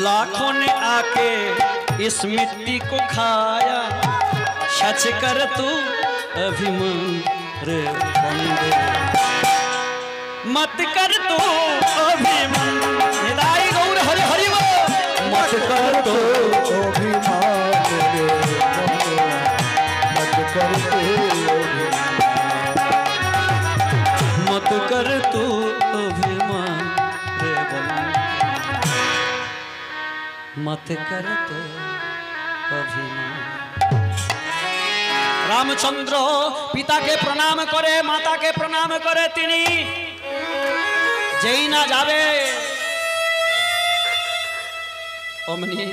लाखों ने आके इस मिट्टी को खाया। सच कर तू अभिमान रे बंदे, मत कर तू अभिमान। निताई गौर हरि हरि बोल। मत कर तू अभिमान रे बंदे, मत कर तू अभिमान, मत कर तू अभिमान रे बंदे, मत कर तू अभिमान। रामचंद्र पिता के प्रणाम करे, माता के प्रणाम करे, तिनी जेई ना जावे অমনি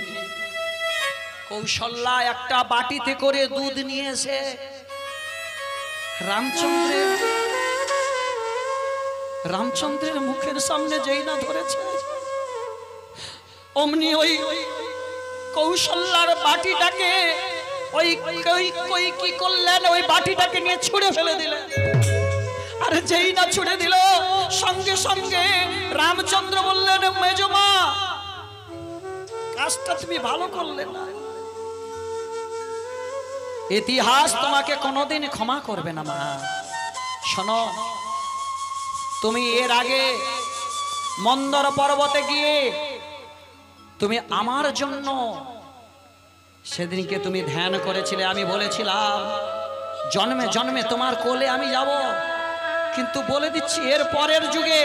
কৌশল্যা একটা বাটিতে করে দুধ নিয়ে এসে রামচন্দ্রের মুখের সামনে যেই না ধরেছে, অমনি ওই কৌশল্যার বাটিটাকে ওই কই কি করলেন, ওই বাটিটাকে নিয়ে ছুঁড়ে ফেলে দিলেন। আর যেই না ছুঁড়ে দিল, সঙ্গে সঙ্গে রামচন্দ্র বললেন মেজমা কাজটা তুমি ভালো করলে না, ইতিহাস তোমাকে কোনোদিন ক্ষমা করবে না। মা শোনো, তুমি এর আগে মন্দর পর্বতে গিয়ে তুমি আমার জন্য সেদিনকে তুমি ধ্যান করেছিলে, আমি বলেছিলাম জন্মে জন্মে তোমার কোলে আমি যাব। কিন্তু বলে দিচ্ছি এর পরের যুগে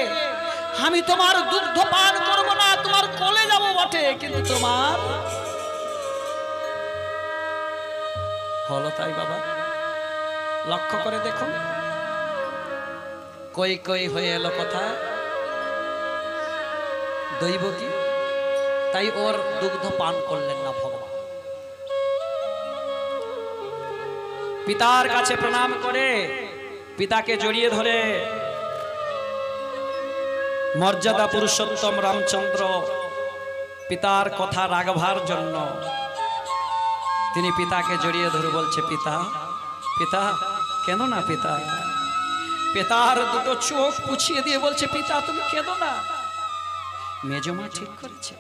আমি তোমার দুগ্ধ পান করব না, তোমার কোলে যাব বটে, কিন্তু তোমার হলো তাই বাবা। লক্ষ্য করে দেখুন, কই কই হয়ে এলো কথা, দৈবকী, তাই ওর দুগ্ধ পান করলেন না ভগবান। পিতার কাছে প্রণাম করে পিতাকে জড়িয়ে ধরে মর্যাদা পুরুষোত্তম রামচন্দ্র পিতার কথা রাখবার জন্য তিনি পিতাকে জড়িয়ে ধরে বলছে, পিতা পিতা কেন না পিতা। পিতার দুটো চোখ পুছিয়ে দিয়ে বলছে, পিতা তুমি কেন না, মেজমা ঠিক করেছে,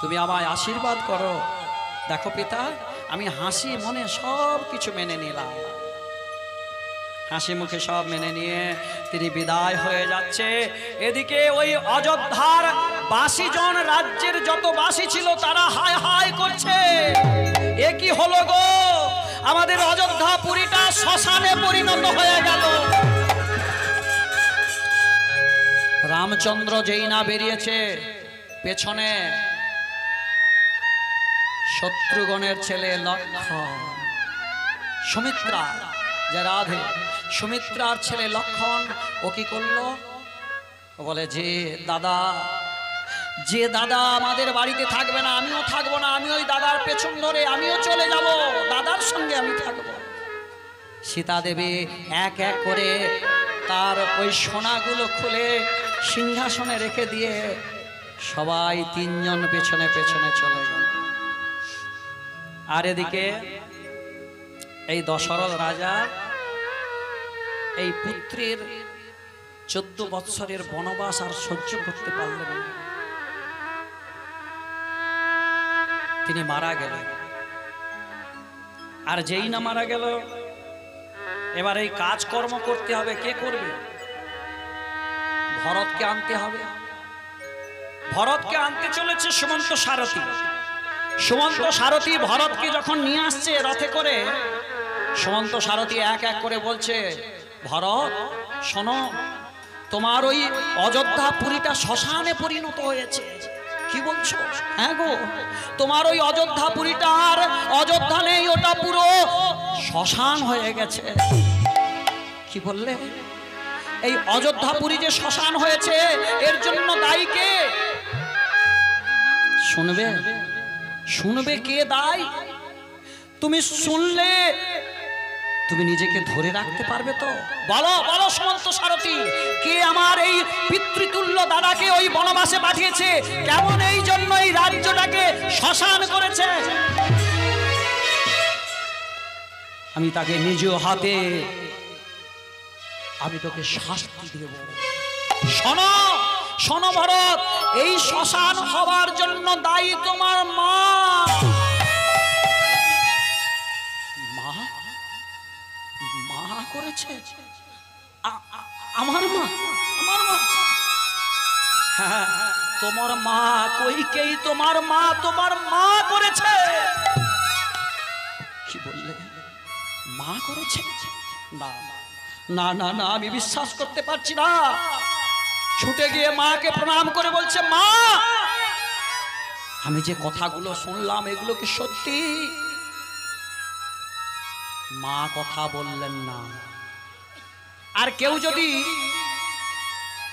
তুমি আমায় আশীর্বাদ করো। দেখো পিতা, আমি হাসি মনে সব কিছু মেনে নিলাম। হাসি মুখে সব মেনে নিয়ে তিনি বিদায় হয়ে যাচ্ছে। এদিকে ওই অযোধ্যার 82 জন রাজ্যের যত বাসী ছিল তারা হায় হায় করছে, এ কি হলো গো, আমাদের অযোধ্যা পুরীটা শ্মশানে পরিণত হয়ে গেল। রামচন্দ্র যেই না বেরিয়েছে, পেছনে শত্রুগণের ছেলে লক্ষণ, সুমিত্রা যে রাধে, সুমিত্রার ছেলে লক্ষণ, ও কি করলো, ও বলে যে দাদা, যে দাদা আমাদের বাড়িতে থাকবে না, আমিও থাকবো না, আমি ওই দাদার পেছন ধরে আমিও চলে যাব, দাদার সঙ্গে আমি থাকবো। সীতা দেবী এক এক করে তার ওই সোনাগুলো খুলে সিংহাসনে রেখে দিয়ে সবাই 3 জন পেছনে পেছনে চলে গেল। আর এদিকে এই দশরথ রাজা এই পুত্রের 14 বৎসরের বনবাস আর সহ্য করতে পারলেন না, তিনি মারা গেলেন। আর যেই না মারা গেল, এবার এই কাজকর্ম করতে হবে, কে করবে, ভরতকে আনতে হবে। ভরতকে আনতে চলেছে সুমন্ত সারথী। সুমন্ত সারথী ভরতকে যখন নিয়ে আসছে রথে করে, সুমন্ত সারথী এক এক করে বলছে, ভরত শোনো, তোমার ওই অযোধ্যা পুরীটা শ্মশানে পরিণত হয়েছে। কি বলছো? হ্যাঁ গো, তোমার ওই অযোধ্যা পুরীটা আর অযোধ্যা নেই, ওটা পুরো শ্মশান হয়ে গেছে। কি বললে? এই অযোধ্যা পুরী যে শ্মশান হয়েছে, এর জন্য দায়ী কে? শুনবে, শুনবে কে দায়ী? তুমি শুনলে তুমি নিজেকে ধরে রাখতে পারবে তো? বলো বলো সুমন্ত সারথী, কে আমার এই পিতৃতুল্য দাদাকে ওই বনবাসে পাঠিয়েছে? কেমন এই জন্য এই রাজ্যটাকে শ্মশান করেছে? আমি তাকে নিজ হাতে আমি তোকে শাস্তি দেব। শোনো শোনো ভরত, এই শ্মশান হওয়ার জন্য দায়ী তোমার মা। মা? মা করেছে? আমার মা? আমার মা? হ্যাঁ, তোমার মা কইকেই তোমার মা, তোমার মা করেছে। কি বললে? মা করেছে? না না না না, আমি বিশ্বাস করতে পারছি না। ছুটে গিয়ে মাকে প্রণাম করে বলছে, মা আমি যে কথাগুলো শুনলাম এগুলো কি সত্যি? মা কথা বললেন না। আর কেউ যদি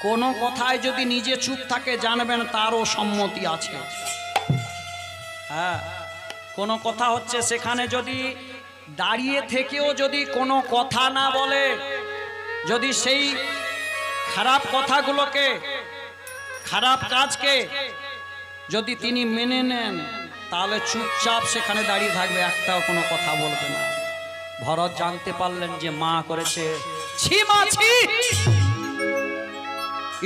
কোনো কথায় যদি নিজে চুপ থাকে, জানবেন তারও সম্মতি আছে। হ্যাঁ, কোনো কথা হচ্ছে, সেখানে যদি দাঁড়িয়ে থেকেও যদি কোনো কথা না বলে, যদি সেই খারাপ কথাগুলোকে, খারাপ কাজকে যদি তিনি মেনে নেন, তাহলে চুপচাপ সেখানে দাঁড়িয়ে থাকবে, একটাও কোনো কথা বলবে না। ভরত জানতে পারলেন যে মা করেছে। ছি মা ছি,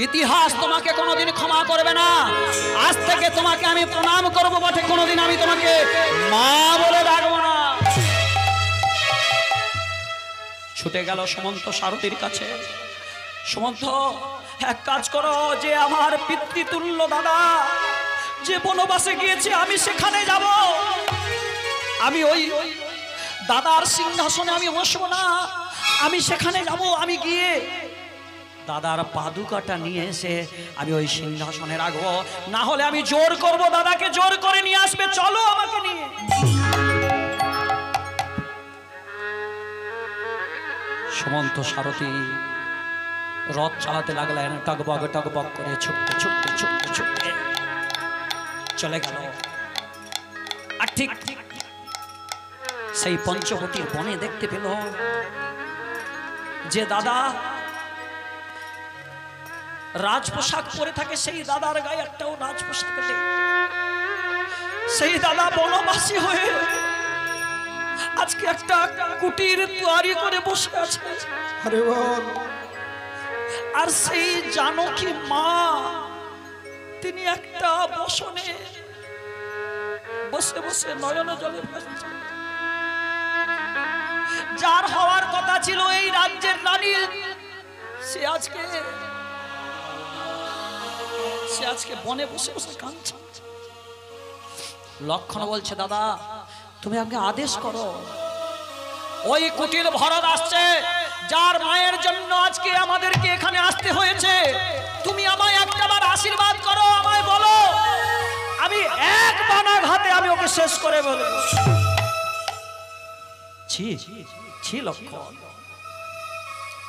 ইতিহাস তোমাকে কোনোদিন ক্ষমা করবে না। আজ থেকে তোমাকে আমি প্রণাম করবো বটে, কোনোদিন আমি তোমাকে মা বলে ডাকবো না। ছুটে গেল সুমন্ত সারথীর কাছে। সুমন্ত, এক কাজ করো, যে আমার পিতৃতুল্য দাদা যে বনবাসে গিয়েছে, আমি সেখানে যাব। আমি ওই দাদার সিংহাসনে আমি বসবো না, আমি সেখানে যাব। আমি গিয়ে দাদার পাদুকাটা নিয়ে এসে আমি ওই সিংহাসনে রাখবো, না হলে আমি জোর করব, দাদাকে জোর করে নিয়ে আসবে, চলো আমাকে নিয়ে। সুমন্ত সারথী রথ চালাতে লাগলেন, টগবগ করে ছুটতে ছুটতে ছুটতে ছুটতে চলে গেল। আর ঠিক সেই পঞ্চবটির বনে দেখতে পেল যে দাদা রাজপোশাক পরে থাকে, সেই দাদার গায়ে একটাও রাজপোশাক নেই। সেই দাদা বনবাসী হয়ে আজকে একটা কুটির তৈরি করে বসে আছে। আরে বল। আর সেই জানকী মা তিনি একটা বসনে বসে বসে নয়ন জলে ভাসছে। যার হওয়ার কথা ছিল এই রাজ্যের রানী, সে আজকে বনে বসে বসে কাঁদছে। লক্ষণ বলছে, দাদা তুমি আমাকে আদেশ করো, ওই কুটির ভরত আসছে, যার মায়ের জন্য আজকে আমাদেরকে এখানে আসতে হয়েছে, তুমি আমায় একটাবার আশীর্বাদ করো, আমায় বলো, আমি এক বানাঘাতে আমি ওকে শেষ করে বলবো। ছি ছি লক্ষণ,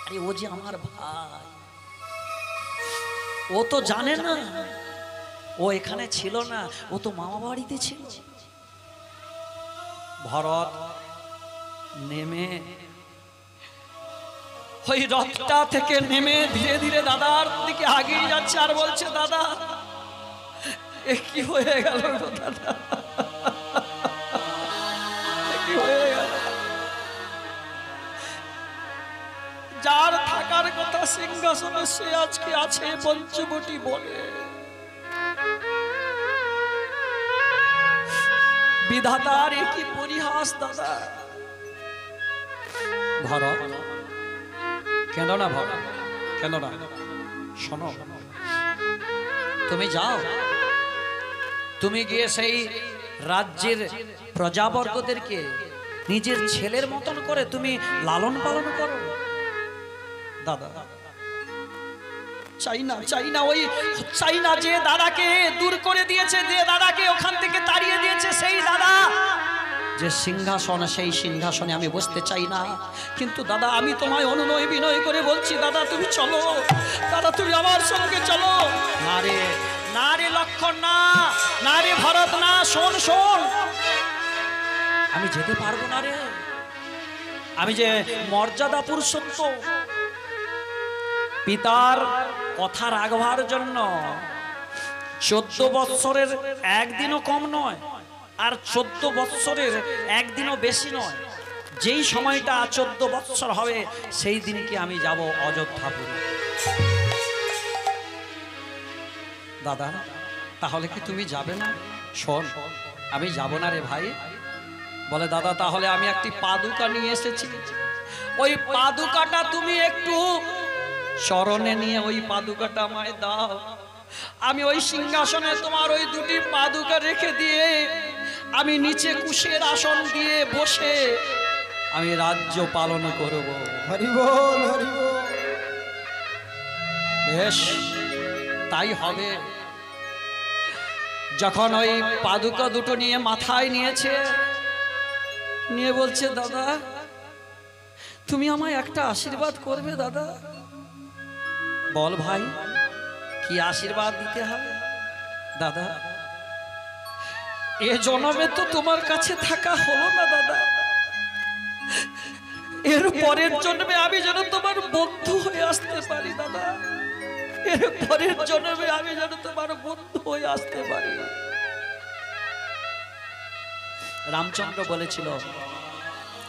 আরে ও যে আমার ভাই, ও তো জানে না, ও এখানে ছিল না, ও তো মামা বাড়িতে ছিল। ভরত নেমে ওই রথটা থেকে নেমে ধীরে ধীরে দাদার দিকে আগিয়ে যাচ্ছে আর বলছে, দাদা এ কি হয়ে গেল গো দাদা, কি হয়ে গেল? যার থাকার কথা সিংহাসনে সে আজকে আছে পঞ্চবটি বনে। বিধাতার কি পরিহাস দাদা। ভরত কেন না, ভরত কেন না, শোনো, তুমি যাও, তুমি গিয়ে সেই রাজ্যের প্রজাবর্গদেরকে নিজের ছেলের মতন করে তুমি লালন পালন করো। দাদা চাই না ওই চাই না যে দাদাকে দূর করে দিয়েছে, যে দাদাকে ওখান থেকে তাড়িয়ে দিয়েছে, সেই দাদা যে সিংহাসন, সেই সিংহাসনে আমি বসতে চাই না। কিন্তু দাদা আমি তোমায় অনুনয় বিনয় করে বলছি, দাদা তুমি চলো, দাদা তুমি আমার সঙ্গে চলো। না রে না রে লক্ষণ, না না রে ভরত, না, শোন শোন, আমি যেতে পারবো না রে। আমি যে মর্যাদা পুরুষোত্তম, পিতার কথা রাখবার জন্য 14 বৎসরের একদিনও কম নয়, আর 14 বৎসরের একদিনও বেশি নয়, যেই সময়টা 14 বৎসর হবে সেই দিনকে আমি যাব অযোধ্যাপুরে। দাদা তাহলে কি তুমি যাবে না? শোন, আমি যাব না রে ভাই। বলে, দাদা তাহলে আমি একটি পাদুকা নিয়ে এসেছি, ওই পাদুকাটা তুমি একটু চরণে নিয়ে ওই পাদুকাটা আমায় দাও, আমি ওই সিংহাসনে তোমার ওই দুটি পাদুকা রেখে দিয়ে আমি নিচে কুশের আসন দিয়ে বসে আমি রাজ্য পালন করব। হরি বল, হরি বল। বেশ তাই হবে। যখন ওই পাদুকা দুটো নিয়ে মাথায় নিয়েছে, নিয়ে বলছে, দাদা তুমি আমায় একটা আশীর্বাদ করবে দাদা। বল ভাই, কি আশীর্বাদ দিতে হবে? দাদা এ জন্মে তো তোমার কাছে থাকা হলো না দাদা, এর পরের জন্মে আমি যেন তোমার বন্ধু হয়ে আসতে পারি দাদা, এর পরের জন্মে আমি যেন তোমার বন্ধু হয়ে আসতে পারি। রামচন্দ্র বলেছিল,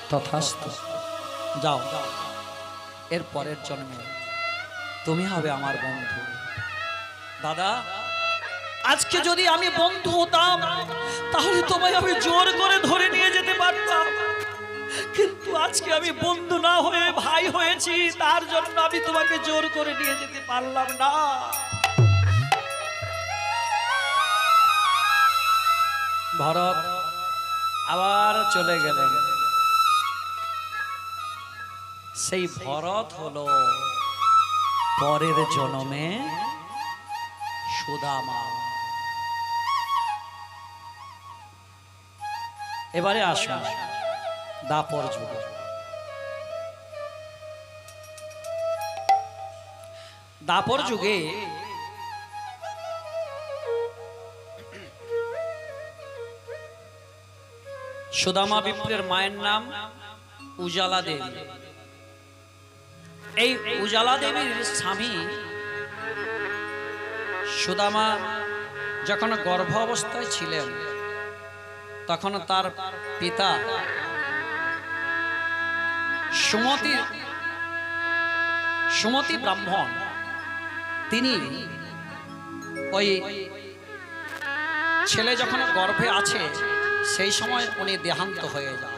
তথাস্তু, যাও, এর পরের জন্মে তুমি হবে আমার বন্ধু। দাদা আজকে যদি আমি বন্ধু হতাম তাহলে তোমায় আমি জোর করে ধরে নিয়ে যেতে পারতাম, কিন্তু আজকে আমি বন্ধু না হয়ে ভাই হয়েছি, তার জন্য আমি তোমাকে জোর করে নিয়ে যেতে পারলাম না। ভরত আবার চলে গেলেন। সেই ভরত হলো পরের জন্মে সুদামা। এবারে আসুন দাপর যুগে। দাপর যুগে সুদামা বিপ্রের মায়ের নাম উজালা দেবী। এই উজালা দেবীর স্বামী সুদামা যখন গর্ভ অবস্থায় ছিলেন তখন তার পিতা সুমতি ব্রাহ্মণ, তিনি ওই ছেলে যখন গর্ভে আছে সেই সময় উনি দেহান্ত হয়ে যান।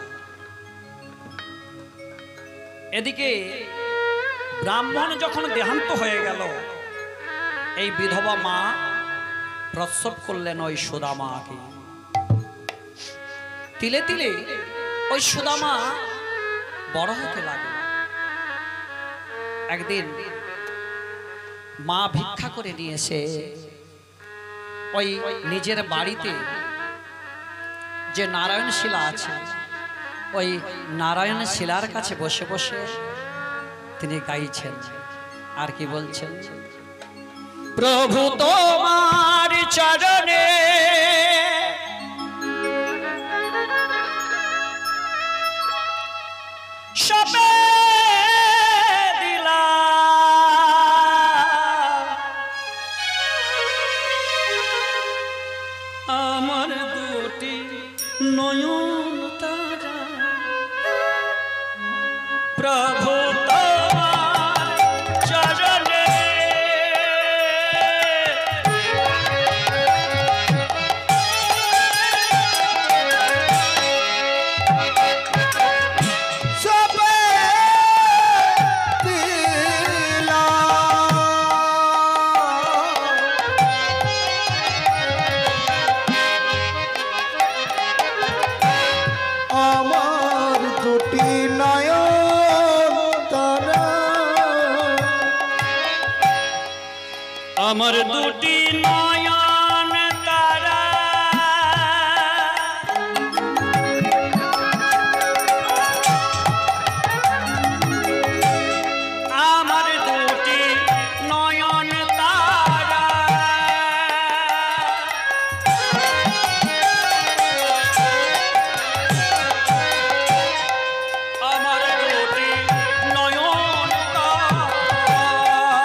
এদিকে ব্রাহ্মণ যখন দেহান্ত হয়ে গেল, এই বিধবা মা প্রসব করলেন ওই সুদামাকে। তিলে তিলে ওই সুদামা বড় হতে লাগল। একদিন মা ভিক্ষা করে নিয়ে এসে ওই নিজের বাড়িতে যে নারায়ণ শিলা আছে, ওই নারায়ণ শিলার কাছে বসে বসে তিনি গাইছেন। আর কি বলছেন? প্রভু তোমার চরণে সবে দিলা, আমার দুটি নয়ন তারা, প্রভু তোমার চরণে আমার দুটি নয়ন তারা, আমার দুটি নয়ন তারা, আমার দুটি নয়ন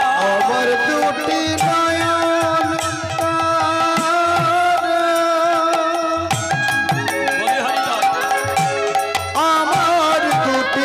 তারা, আমার দুটি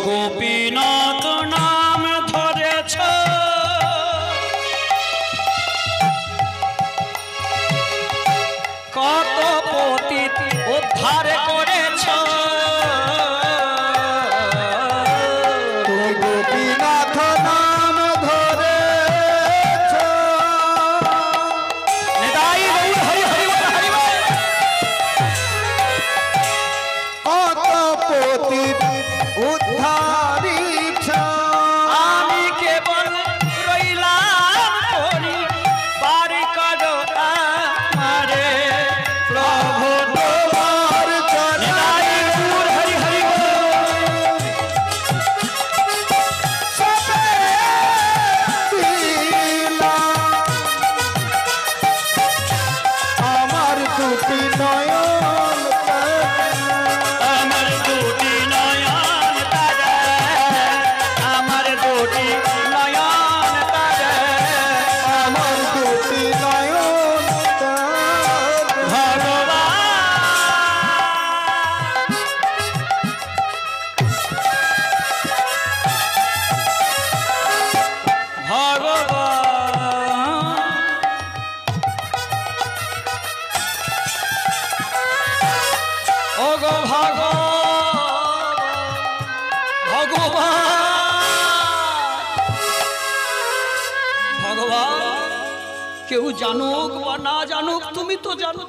গোপীনাথ নাম ধরেছ, কত পতিত উদ্ধার করেছ, গোপীনাথ নাম ধরেছ, কত পতিত উদ্ধারিছ, আমি কেবল রইলাম করি বাড়ি করো আমারে, প্রভু তোমার চরণে ওগো ভগবান ভগবান, কেউ জানুক বা না জানুক, তুমি তো জানো,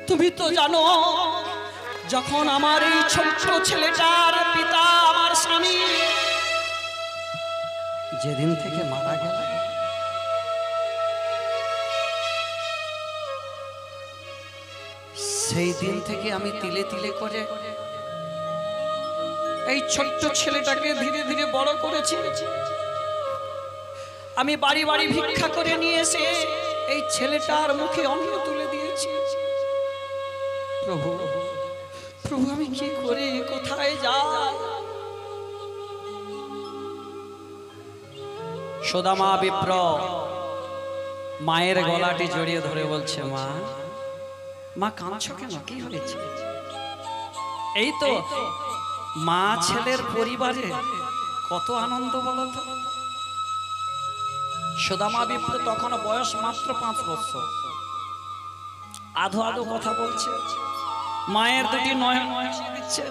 তুমি তো জানো যখন আমার এই ছোট্ট ছেলেটার পিতা আমার স্বামী যেদিন থেকে মারা গেল, সেই দিন থেকে আমি তিলে তিলে করে এই ছোট্ট ছেলেটাকে ধীরে ধীরে বড় করেছি। আমি বাড়ি বাড়ি ভিক্ষা করে নিয়ে এসে এই ছেলেটার মুখে অন্ন তুলে দিয়েছি। প্রভু প্রভু, আমি কি করি, কোথায় যাই? সুদামা বিপ্র মায়ের গলাটি জড়িয়ে ধরে বলছে, মা মা কাঁদছো কেন, কি হয়েছে? এই তো মা ছেলের পরিবারে কত আনন্দ বলো তো। সুদামা বিপ্র তখন বয়স মাত্র 5 বছর, আধো আধো কথা বলছে, মায়ের দুটি নয়ন দিচ্ছে।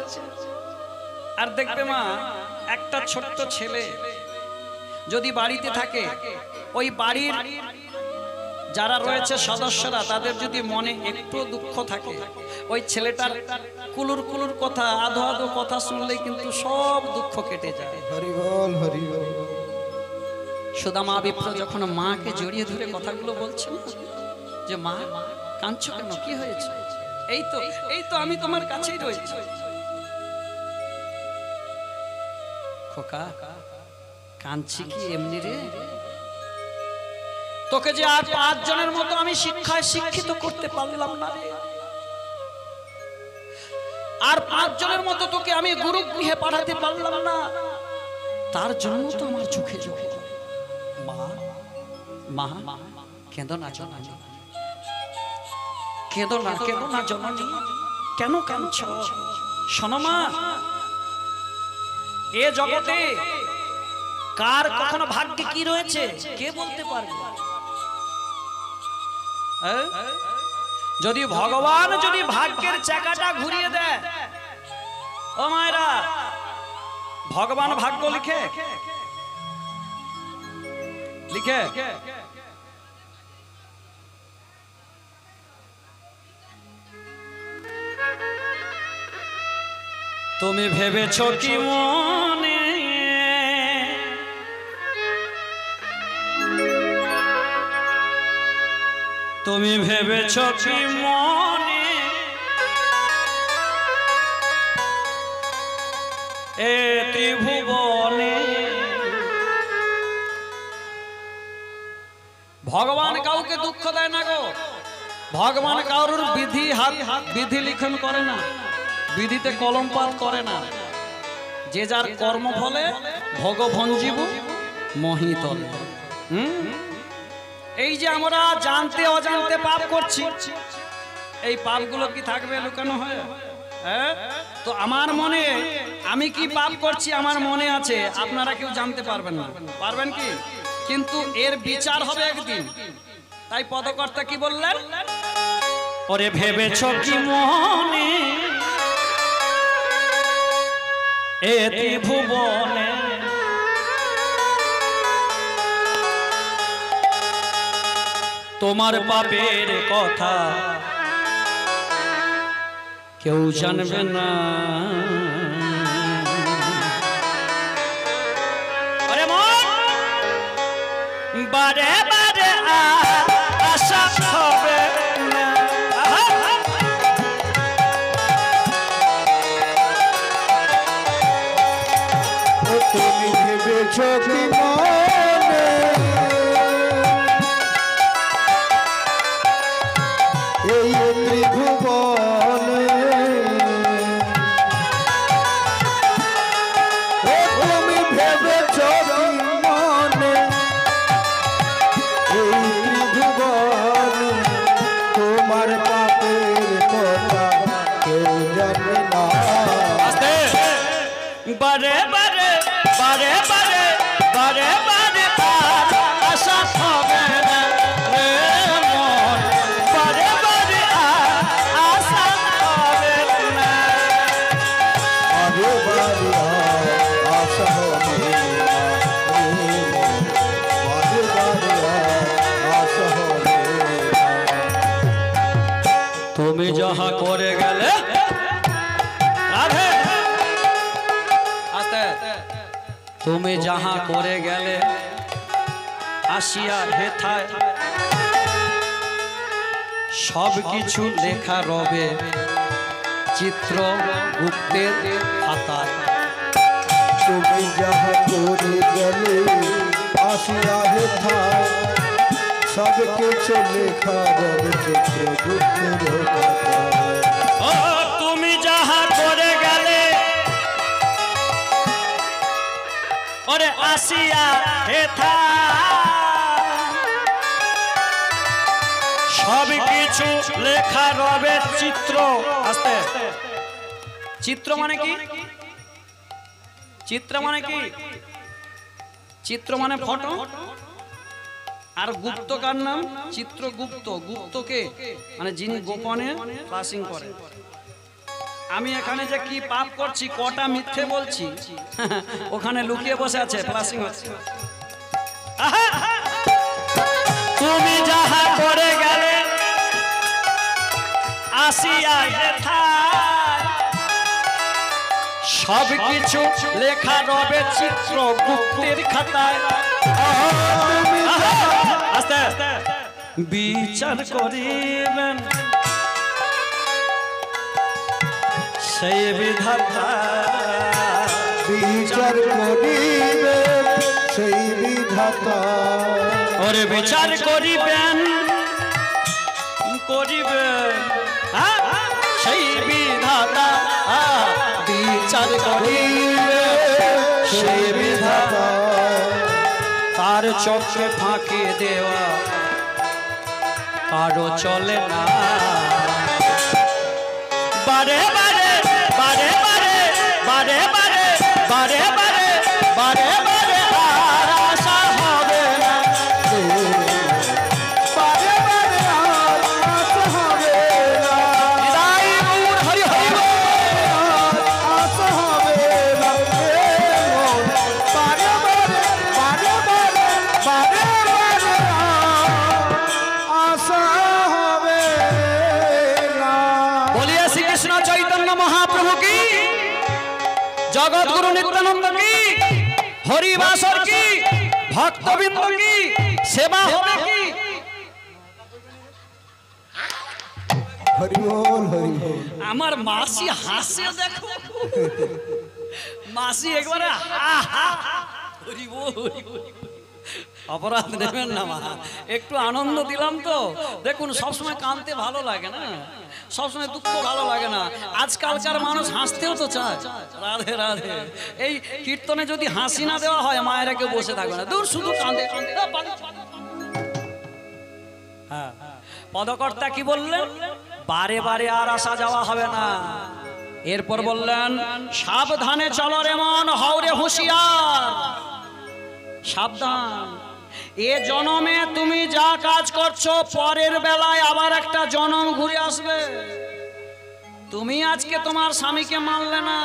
আর দেখবে মা, একটা ছোট্ট ছেলে যদি বাড়িতে থাকে, ওই বাড়ির যারা রয়েছে সদস্যরা, তাদের যদি মনে একটু দুঃখ থাকে, ওই ছেলেটার কুলুর কুলুর কথা, আধো আধো কথা শুনলেই কিন্তু সব দুঃখ কেটে যায়। হরি বল, হরি বল। সুদামা বিপ্র যখন মাকে জড়িয়ে ধরে কথাগুলো বলছে, যে মা কাঁদছো কেন, কি হয়েছে? এই তো আমি তোমার কাছেই রয়েছি। খোকা, কাঁদছি কি এমনি রে? তোকে যে আর 5 জনের মতো আমি শিক্ষায় শিক্ষিত করতে পারলাম না রে, আর 5 জনের মতো তোকে আমি গুরু গৃহে পাঠাতে পারলাম না, তার জন্য তো আমার চোখে চোখে। মা মা কেঁদো না জননী, কেঁদো না জননী, কেন কাঁদছো? শোনো মা, এ জগতে কার কখনো ভাগ্যে কি রয়েছে কে বলতে পারবে? যদি ভগবান যদি ভাগ্যের চাকাটা ঘুরিয়ে দেয়, ও মায়েরা, ভগবান ভাগ্য লিখে লিখে তুমি ভেবেছো কি মনে তুমি ভেবেছো কি মনে এ ত্রিভুবনে ভগবান কাউকে দুঃখ দেয় না গো। ভগবান কারোর বিধি লিখন করে না, বিধিতে কলমপাত করে না। যে যার কর্ম ফলে ভগভঞ্জীবু মহিতলে। এই যে আমরা জানতে অজান্তে পাপ করছি, এই পাপগুলো কি থাকবে লুকানো হয়ে? তো আমার মনে আমি কি পাপ করছি আমার মনে আছে, আপনারা কেউ জানতে পারবেন না। পারবেন কি? কিন্তু এর বিচার হবে একদিন। তাই পদকর্তা কি বললেন? ওরে ভেবেছো কি মনে এ ত্রিভুবনে তোমার পাপের কথা কেউ জানবে না। আরে মন বারে বারে আশা হবে না। তুমি ভেবেছো কি মনে এই ত্রিভুবনে তুমি ভেবেছো কি মনে এই ত্রিভুবনে তোমার পাপের কথা কেউ জানে না। বারে বারে বারে বারে বারে বারে আশা হবে না রে মন, বারে বারে তুমি যাহা করে গেলে রাধে আস্তে তুমি যাহা করে গেলে আসিয়া হেথায় সব কিছু লেখা রবে চিত্র গুপ্তের খাতায়। তুমি যাহা করে গেলে আসিয়া হেথায় সব কিছু লেখা রবে চিত্রগুপ্তের খাতায়। ও তুমি যাহা করে গেলে ওরে আসিয়া হেথায় সব কিছু লেখা রবে চিত্র। আস্তে চিত্র মানে কি? চিত্র মানে কি? চিত্র মানে ফটো। আর গুপ্তকার নাম চিত্রগুপ্ত। গুপ্তকে মানে যিনি গোপনে প্লাসিং করে। আমি এখানে যে কি পাপ করছি, কটা মিথ্যে বলছি, ওখানে লুকিয়ে বসে আছে, প্লাসিং হচ্ছে। তুমি যাহা করে গেলে আসিয়া হেথায় সব কিছু লেখা রবে চিত্র গুপ্তের খাতায়। আস্তে বিচার করিবেন সেই বিধাতা। বিচার করিবেন সেই বিধাতা। ওরে বিচার করিবেন করিবেন সেই বিধাতা। বিচার করিবেন সেই বিধাতা। তার চোখে ফাঁকি দেওয়া কারো চলে না। বারে বারে বারে বারে বারে বারে বারে বারে বারে বারে আর আশা হবে না। বারে বারে আর আশা হবে না। হৃদয় গৌর হরি হরি বল। আশা হবে না। বারে বারে বারে বারে বারে বারে আশা হবে না। বলিয়া শ্রীকৃষ্ণ চৈতন্য মহাপ্রভু কি, জগৎগুরু নিত্যানন্দ কি, হরিবাসর কি, ভক্তবৃন্দ কি, সেবা হবে কি। হরি বল হরি বল। আমার মাসি হাসে দেখো, মাসি একবারে হা হা হরি বল হরি বল। অপরাধ নেবেন না মা, একটু আনন্দ দিলাম তো। দেখুন সবসময় কাঁদতে ভালো লাগে না, সবসময় দুঃখ ভালো লাগে না। আজকালকার মানুষ হাসতেও তো চায়। রাধে রাধে। এই কীর্তনে যদি হাসি না দেওয়া হয় মায়েরা কেউ বসে থাকবে না, দূর শুধু কাঁদে কাঁদে। হ্যাঁ, পদকর্তা কি বললেন? বারে বারে আর আসা যাওয়া হবে না। এরপর বললেন সাবধানে চলো রে মন, হও রে হুঁশিয়ার। সাবধান, এ জনমে তুমি যা কাজ করছো পরের বেলায় আবার একটা জনম ঘুরে আসবে। তুমি আজকে তোমার স্বামীকে মানলে না,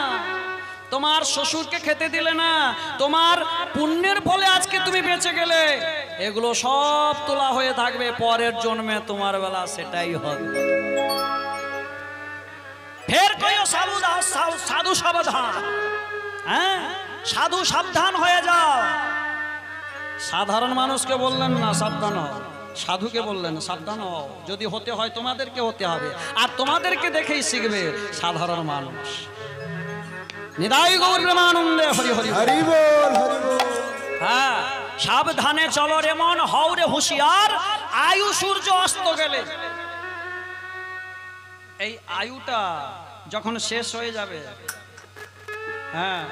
তোমার শ্বশুরকে খেতে দিলে না, তোমার পুণ্যের ফলে আজকে তুমি বেঁচে গেলে, এগুলো সব তোলা হয়ে থাকবে। পরের জন্মে তোমার বেলা সেটাই হবে। ফের কইও সাধু সাবধান। হ্যাঁ, সাধু সাবধান হয়ে যাও। সাধারণ মানুষকে বললেন না সাবধান হও, সাধুকে বললেন সাবধান হও। যদি হতে হয় তোমাদেরকে হতে হবে, আর তোমাদেরকে দেখেই শিখবে সাধারণ মানুষ। নিতাই গৌর প্রেমানন্দে হরি হরি হরি বল হরি বল। হ্যাঁ, সাবধানে চলো রে মন, হও রে হুঁশিয়ার। আয়ু সূর্য অস্ত গেলে, এই আয়ুটা যখন শেষ হয়ে যাবে, হ্যাঁ,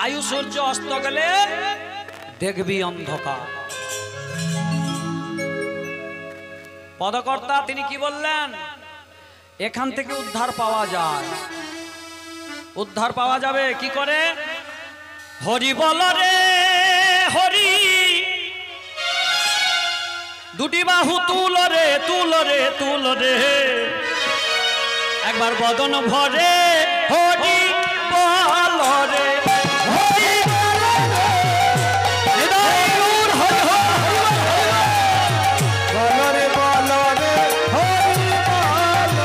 আয়ু সূর্য অস্ত গেলে দেখবি অন্ধকার। পদকর্তা তিনি কি বললেন? এখান থেকে উদ্ধার পাওয়া যায়। উদ্ধার পাওয়া যাবে কি করে? হরি বল রে হরি, দুটি বাহু তুল রে তুল রে তুল রে, একবার বদন ভরে হরি বল রে। বল রে বল রে হরি বল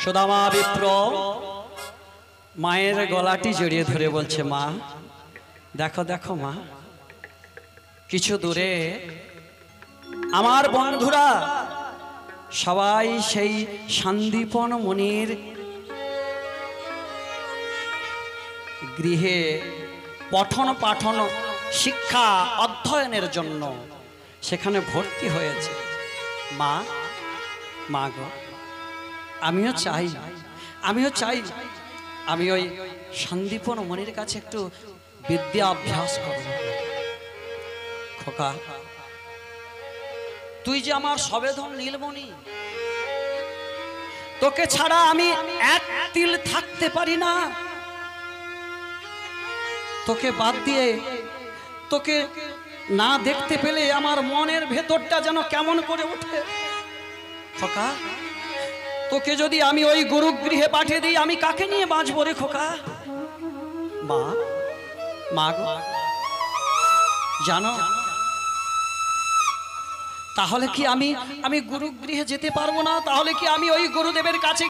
সুদামা বিপ্র মায়ের গলাটি জড়িয়ে ধরে বলছে, মা দেখো দেখো মা, কিছু দূরে আমার বন্ধুরা সবাই সেই সন্দীপন মুনির গৃহে পঠন পাঠন শিক্ষা অধ্যয়নের জন্য সেখানে ভর্তি হয়েছে। মা মা গো, আমিও চাই আমি ওই সন্দীপন মুনির কাছে একটু বিদ্যা অভ্যাস করব। খোকা, তুই যে আমার সবেধন নীলমণি, তোকে ছাড়া আমি এক তিল থাকতে পারি না। তোকে বাদ দিয়ে, তোকে না দেখতে পেলে আমার মনের ভেতরটা যেন কেমন করে ওঠে। খোকা, তোকে যদি আমি ওই গুরুগৃহে পাঠিয়ে দিই, আমি কাকে নিয়ে বাঁচবো রে খোকা? মা মা গো, জানো তাহলে কি আমি গুরুগৃহে যেতে পারবো না? তাহলে কি আমি ওই গুরুদেবের কাছে